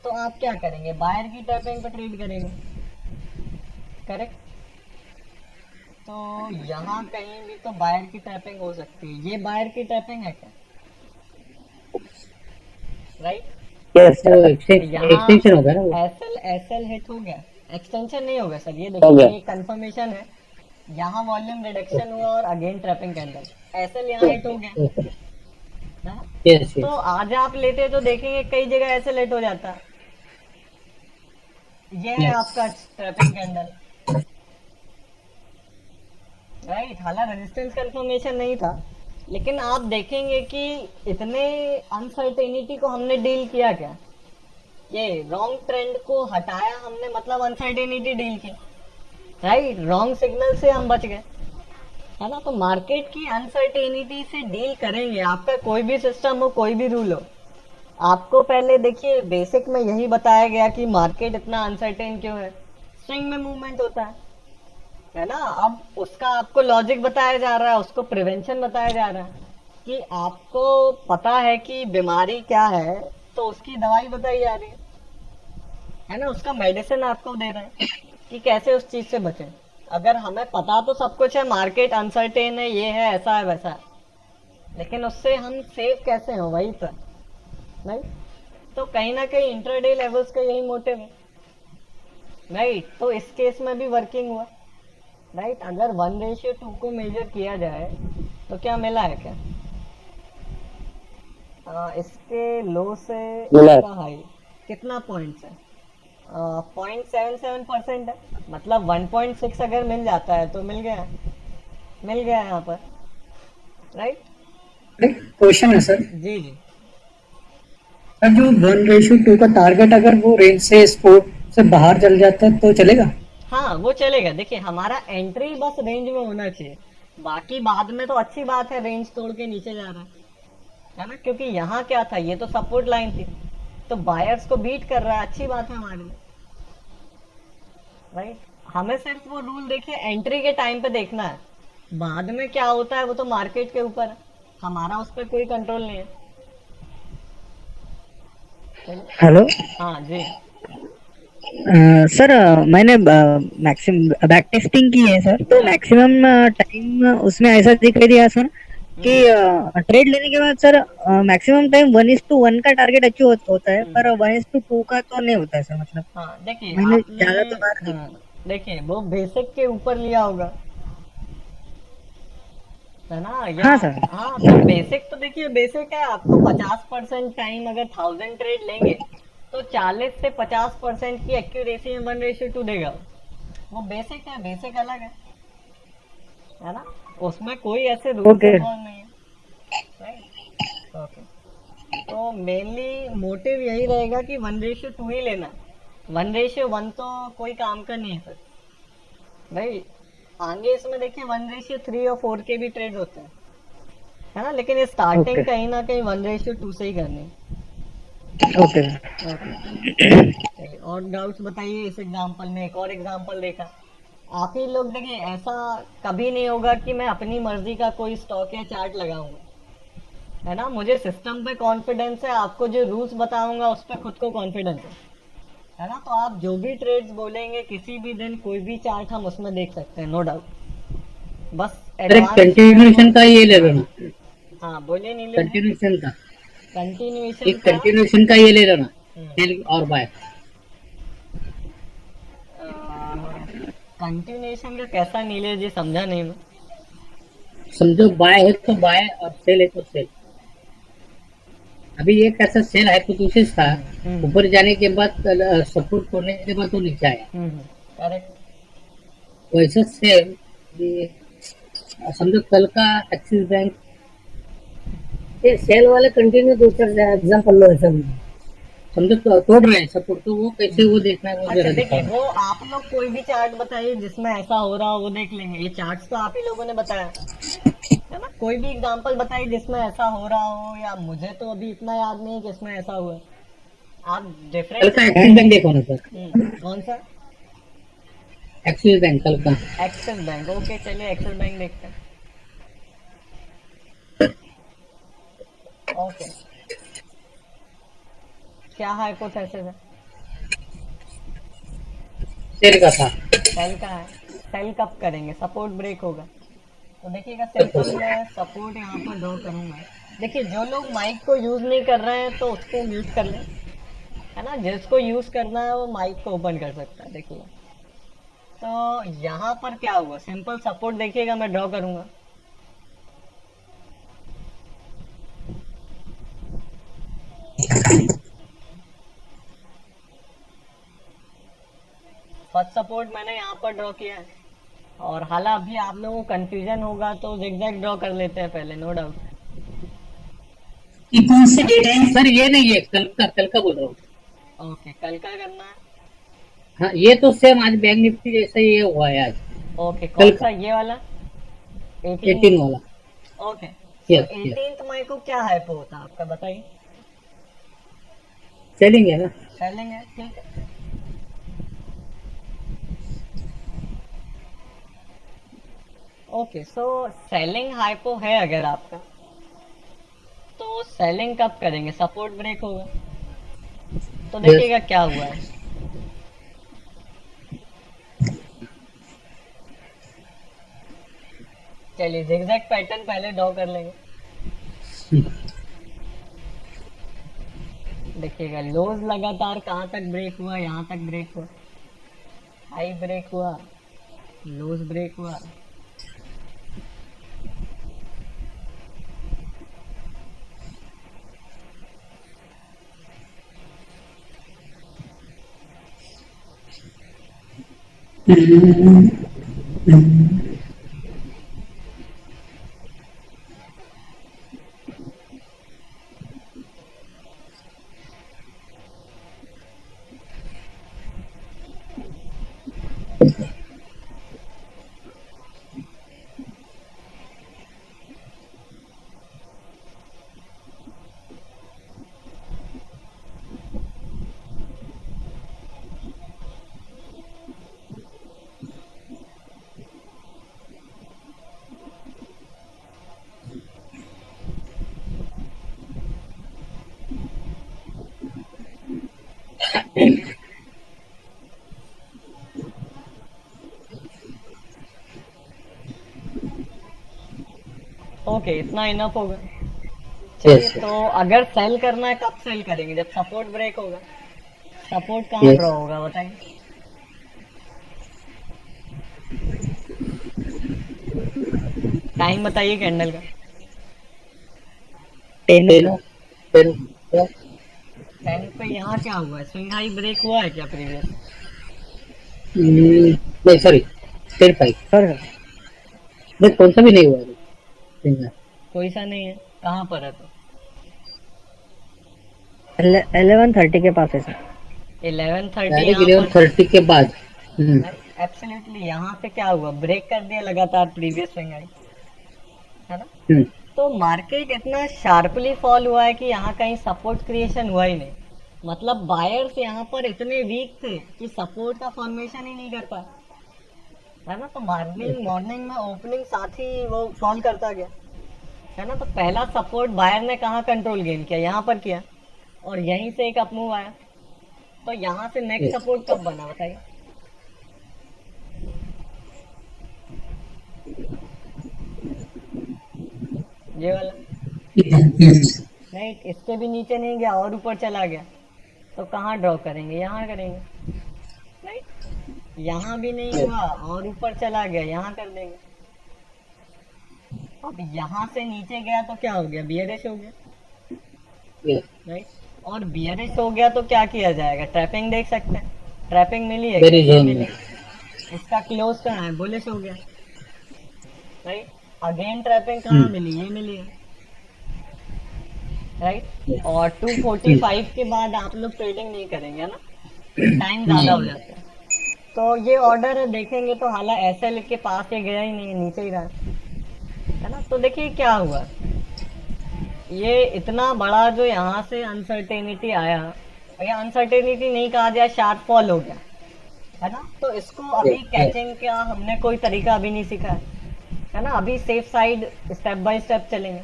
तो आप क्या करेंगे? बायर की टैपिंग पे ट्रेड करेंगे। करेक्ट। तो यहाँ कहीं भी तो बायर की टैपिंग हो सकती है। ये बायर की टैपिंग है क्या? राइट, यस तो सर। यहाँ एक्सटेंशन होगा ना वो। एसएल एसएल हिट हो गया, एक्सटेंशन नहीं होगा सर। ये हो देखिए, गया। ये कंफर्मेशन है। यहाँ वॉल्यूम रिडक्शन हुआ और अगेन ट्रैपिंग कैंडल, एसएल यहाँ हिट हो गया ना। यस तो यस। आज आप लेते तो देखेंगे कई जगह ऐसे लेट हो जाता है। ये है आपका ट्रैपिंग कैंडल। राइट, हालांकि रेजिस्टेंस कंफर्मेशन नहीं था, लेकिन आप देखेंगे कि इतने अनसर्टेनिटी को हमने डील किया क्या? ये रॉन्ग ट्रेंड को हटाया हमने, मतलब अनसर्टेनिटी डील की। राइट, रॉन्ग सिग्नल से हम बच गए, है ना। तो मार्केट की अनसर्टेनिटी से डील करेंगे, आपका कोई भी सिस्टम हो, कोई भी रूल हो। आपको पहले देखिए बेसिक में यही बताया गया कि मार्केट इतना अनसर्टेन क्यों है, स्विंग में मूवमेंट होता है ना। अब उसका आपको लॉजिक बताया जा रहा है, उसको प्रिवेंशन बताया जा रहा है कि आपको पता है कि बीमारी क्या है, तो उसकी दवाई बताई जा रही है ना। उसका मेडिसिन आपको दे रहे हैं कि कैसे उस चीज से बचें। अगर हमें पता तो सब कुछ है, मार्केट अनसर्टेन है, ये है, ऐसा है, वैसा है, लेकिन उससे हम सेफ कैसे हो, वही तो राइट। तो कहीं ना कहीं इंटरडे लेवल्स का यही मोटिव है। राइट, तो इस केस में भी वर्किंग हुआ। राइट, अगर 1:2 को मेजर किया जाए तो क्या मिला है क्या? इसके लो से मिला है। इसका हाई कितना पॉइंट्स है? 0.77% है, मतलब 1.6 अगर मिल जाता है तो मिल गया, मिल गया यहाँ पर। राइट, क्वेश्चन है सर। जी जी। सर जो 1:2 का टारगेट अगर वो रेंज से स्पोर्ट से बाहर चल जाता है तो चलेगा? हाँ, वो चलेगा। देखिए, हमारा एंट्री बस रेंज में होना चाहिए, बाकी बाद में तो अच्छी बात है रेंज तोड़ के नीचे जा रहा है ना। क्योंकि यहाँ क्या था, ये तो सपोर्ट लाइन थी, तो बायर्स को बीट कर रहा है, अच्छी बात है हमारे लिए। राइट, हमें सिर्फ वो रूल देखिए एंट्री के टाइम पे देखना है, बाद में क्या होता है वो तो मार्केट के ऊपर है, हमारा उस पर कोई कंट्रोल नहीं है। हेलो हाँ जी। सर, मैंने मैक्सिमम बैक टेस्टिंग की है सर, तो मैक्सिमम टाइम उसमें ऐसा दिखाई दिया सर कि ट्रेड लेने के बाद सर मैक्सिमम टाइम 1:1 का टारगेट अचीव होता है, पर 1:2 का तो नहीं होता है सर। मतलब हाँ देखिए, मैंने आपने ज्यादा तो बार हाँ देखिए वो बेसिक के ऊपर लिया होगा, है ना। या हाँ सर। हाँ, तो बेसिक तो देखिए बेसिक है, आपको 50% टाइम अगर 1000 ट्रेड लेंगे तो 40 से 50% की एक्यूरेसी में 1:2 देगा। वो बेसिक है, बेसिक अलग है ना। उसमें कोई ऐसे रूल Okay. नहीं है। Right, okay. तो मेनली मोटिव यही रहेगा कि 1:2 ही लेना, 1:1 तो कोई काम का नहीं है सर। भाई आगे इसमें देखिए 1:3 और 4 के भी ट्रेड होते हैं, है ना, लेकिन ये स्टार्टिंग Okay. कहीं ना कहीं 1:2 से ही करनी है। ओके ओके, चलिए और डाउट्स बताइए। इस एग्जांपल में एक और एग्जांपल देखा, आप ही लोग देखिए, ऐसा कभी नहीं होगा कि मैं अपनी मर्जी का कोई स्टॉक या चार्ट लगाऊंगा, है ना। मुझे सिस्टम पे कॉन्फिडेंस है, आपको जो रूल्स बताऊंगा उस पर खुद को कॉन्फिडेंस है ना। तो आप जो भी ट्रेड्स बोलेंगे किसी भी दिन कोई भी चार्ट हम उसमें देख सकते हैं, नो डाउट। बस सर एक एडवांस कंटिन्यूएशन का ये ले लो ना, हाँ बोलिए नीले जी। कंटिन्यूएशन का, कंटिन्यूएशन एक का कंटिन्यूएशन का ये ले लो ना, सेल और बाय। कंटिन्यूएशन का कैसा नीले जी, समझा नहीं मैं। समझो बाय है तो बाय और सेल है तो सेल। अभी एक ऐसा सेल हाइपोथेसिस था, ऊपर जाने के बाद सपोर्ट करने के बाद तो नीचे आया, करेक्ट। वैसा सेल समझो कल का एक्सिस बैंक, ये सेल वाले कंटिन्यू दो चार एग्जांपल लो ऐसा समझो तो तोड़ रहे हैं सपोर्ट, तो वो कैसे वो देखना है वो अच्छा जरा देखिए, दिखाओ। वो आप लोग कोई भी चार्ट बताइए जिसमें ऐसा हो रहा हो, वो देख लेंगे। ये चार्ट्स तो आप ही लोगों ने बताया, है ना, कोई भी एग्जांपल बताइए जिसमें ऐसा हो रहा हो, या मुझे तो अभी इतना याद नहीं कि इसमें ऐसा हुआ है। आप कल डिफरेंट का एक्सिस बैंक देखो ना सर, कौन सा? एक्सिस बैंक कल का। एक्सिस बैंक, ओके चलिए एक्सिस बैंक देखते हैं। ओके, क्या हाइपोथेसिस है? सेल का था। सेल का है। सेल कब करेंगे? सपोर्ट ब्रेक होगा तो देखिएगा, सिंपल मैं सपोर्ट यहाँ पर ड्रॉ करूँगा। देखिए जो लोग माइक को यूज़ नहीं कर रहे हैं तो उसको म्यूट कर लें, है ना। जिसको यूज़ करना है वो माइक को ओपन कर सकता है। देखिए तो यहाँ पर क्या हुआ, सिंपल सपोर्ट देखिएगा मैं ड्रॉ करूँगा। फर्स्ट सपोर्ट मैंने यहाँ पर ड्रॉ किया है, और हालांकि आप लोगों को कंफ्यूजन होगा तो जिगजैग ड्रॉ कर लेते हैं पहले, नो डाउट। ये कौन से डेट है? सर ये नहीं है, कल का बोल रहा हूँ। ओके, कल का करना है। हाँ ये तो सेम आज बैंक निफ्टी जैसा ही हुआ है आज। ओके, कल कौन सा, ये वाला 18 वाला। ओके, यस 18th मई को क्या हाइप होता है आपका, बताइए। सेलिंग है ना। सेलिंग है, ठीक है। ओके, सो सेलिंग हाइपो है अगर आपका, तो सेलिंग कब करेंगे? सपोर्ट ब्रेक होगा तो देखिएगा क्या हुआ है। चलिए जिगजैग पैटर्न पहले ड्रॉ कर लेंगे। देखिएगा लोज लगातार कहाँ तक ब्रेक हुआ, यहाँ तक ब्रेक हुआ, हाई ब्रेक हुआ, लोज ब्रेक हुआ। ओके, इतना इनफ होगा। चलिए Yes, sir. तो अगर सेल करना है कब सेल करेंगे? जब सपोर्ट ब्रेक होगा। सपोर्ट कहाँ Yes. ड्रॉ होगा बताइए। टाइम बताइए कैंडल का। 10 10 10 10 पे यहाँ क्या हुआ है? स्विंग हाई ब्रेक हुआ है क्या प्रीवियस? नहीं सॉरी 10 5 सर नहीं कौन सा भी नहीं हुआ है। कोई सा नहीं है, कहाँ पर है तो? 11:30 के पास है सर। 11:30 डायरेक्ट यहाँ पर 11:30 के बाद। एब्सोल्युटली। यहाँ से क्या हुआ, ब्रेक कर दिया लगातार प्रीवियस स्विंग हाई, है ना। हम्म, तो मार्केट इतना शार्पली फॉल हुआ है कि यहाँ कहीं सपोर्ट क्रिएशन हुआ ही नहीं। मतलब बायर्स यहाँ पर इतने वीक थे कि सपोर्ट का फॉर्मेशन ही नहीं कर पाए, है ना। तो मॉर्निंग में ओपनिंग साथ ही वो फॉल करता गया, है ना। तो पहला सपोर्ट बायर ने कहाँ कंट्रोल गेन किया? यहाँ पर किया, और यहीं से एक अपमूव आया। तो यहाँ से नेक्स्ट Yes. सपोर्ट कब बना बताइए। ये वाला यस। नहीं, इसके भी नीचे नहीं गया और ऊपर चला गया, तो कहाँ ड्रॉ करेंगे? यहाँ करेंगे। नहीं, यहाँ भी नहीं हुआ और ऊपर चला गया, यहाँ कर देंगे। अब यहाँ से नीचे गया तो क्या हो गया? बियरिश हो गया, yes. राइट। और बियरिश हो गया तो क्या किया जाएगा? ट्रैपिंग देख सकते हैं, ट्रैपिंग मिली है Very क्या? zone मिली। में। इसका क्लोज कहाँ है? बुलिश हो गया, राइट। अगेन ट्रैपिंग कहाँ मिली? ये मिली है, राइट। और 245 के बाद आप लोग ट्रेडिंग नहीं करेंगे ना, टाइम ज़्यादा हो जाता है। तो ये ऑर्डर देखेंगे तो हालांकि एसएल के पास ही गया ही नहीं, नीचे ही रहा, है ना। तो देखिए क्या हुआ, ये इतना बड़ा जो यहाँ से अनसर्टेनिटी आया, ये अनसर्टेनिटी नहीं कहा जाए, शार्प फॉल हो गया है ना। तो इसको अभी कैचिंग का हमने कोई तरीका अभी नहीं सीखा है ना। अभी safe side step by step चलेंगे।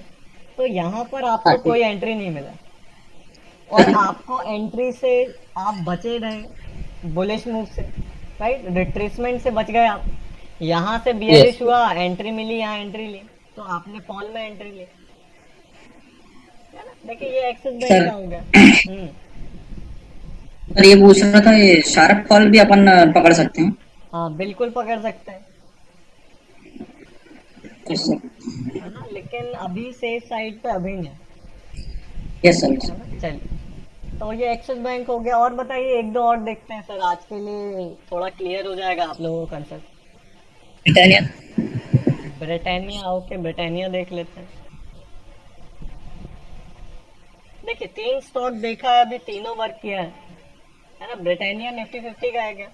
तो यहाँ पर आपको कोई एंट्री नहीं मिला और आपको एंट्री से आप बचे रहे बुलिश मूव से, राइट, रिट्रेसमेंट से बच गए आप। यहाँ से बियरिश हुआ, एंट्री मिली, यहाँ एंट्री ली, तो आपने फॉल में एंट्री ली है ना। देखिए ये एक्सिस बैंक का हो गया। सर ये पूछ रहा था, ये शार्प फॉल भी अपन पकड़ सकते हैं? हाँ बिल्कुल पकड़ सकते हैं यस सर। है ना, लेकिन अभी सेफ साइड पे अभी नहीं, यस सर। है ना। चलिए, तो ये एक्सिस बैंक हो गया। और बताइए, एक दो और देखते हैं सर, आज के लिए थोड़ा क्लियर हो जाएगा आप लोगों का concept. Britannia. Britannia, okay, Britannia देख लेते हैं। देखिए 3 स्टॉक देखा है, अभी तीनों वर्क किया है ना। ब्रिटानिया निफ्टी 50 का है क्या?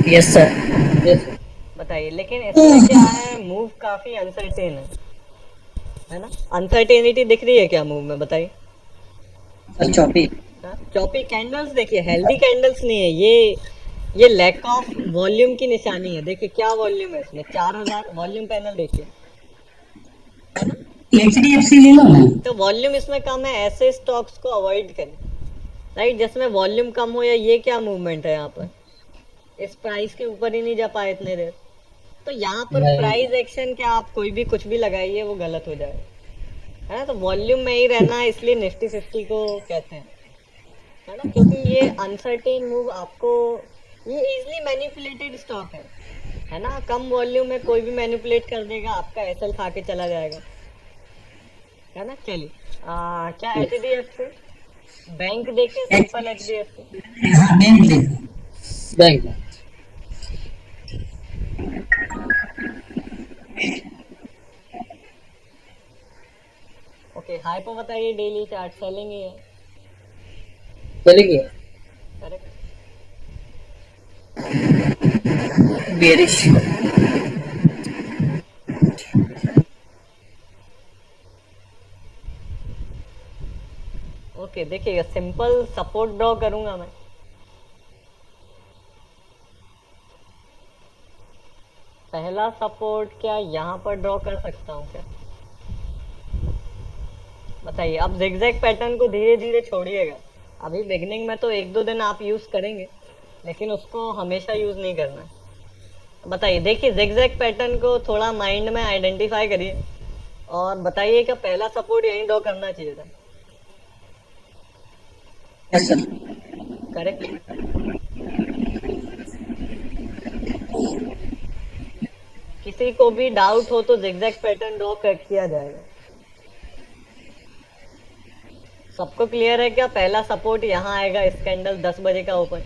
Yes sir. बताइए, लेकिन इसमें क्या है, मूव काफी अनसर्टेन है ना। अनसर्टेनिटी दिख रही है क्या मूव में, बताइए। सर चौपी। चौपी कैंडल्स देखिए, हेल्दी कैंडल्स नहीं है ये लैक ऑफ वॉल्यूम की निशानी है। देखिए क्या वॉल्यूम है इसमें, 4000 वॉल्यूम पैनल देखिए, है ना। एचडीएफसी ले लो ना। तो वॉल्यूम इसमें कम है, ऐसे स्टॉक्स को अवॉइड करें, राइट, जिसमें वॉल्यूम कम हो। या ये क्या मूवमेंट है यहाँ पर, इस प्राइस के ऊपर ही नहीं जा पाए इतने देर। तो यहाँ पर प्राइस एक्शन क्या, आप कोई भी कुछ भी लगाइए वो गलत हो जाएगा, है ना। तो वॉल्यूम में ही रहना है, इसलिए निफ्टी 50 को कहते हैं, है ना, क्योंकि ये अनसर्टेन मूव आपको, ये इजीली मैनिपुलेटेड स्टॉक है ना। कम वॉल्यूम में कोई भी मैनिपुलेट कर देगा, आपका एसएल खा के चला जाएगा, है ना। चलिए, क्या एचडीएफसी बैंक देखे, सिंपल एचडीएफसी हाँ, बैंक देखो। बैंक। ओके, हाई पे बताइए, डेली चार्ट सेलिंग ही है, चलेगी। करेक्ट। बेरिश। ओके, देखिएगा, सिंपल सपोर्ट ड्रॉ करूंगा मैं। पहला सपोर्ट क्या यहाँ पर ड्रॉ कर सकता हूँ क्या, बताइए। अब जिगजैग पैटर्न को धीरे धीरे छोड़िएगा। अभी बिगनिंग में तो 1-2 दिन आप यूज करेंगे, लेकिन उसको हमेशा यूज नहीं करना है। बताइए, देखिए जिगजैग पैटर्न को थोड़ा माइंड में आइडेंटिफाई करिए और बताइए कि पहला सपोर्ट यहीं ड्रॉ करना चाहिए था, यस सर। करेक्ट। किसी को भी डाउट हो तो जिगजैग पैटर्न ड्रॉ किया जाएगा। सबको क्लियर है क्या, पहला सपोर्ट यहाँ आएगा, इस कैंडल 10 बजे का ओपन,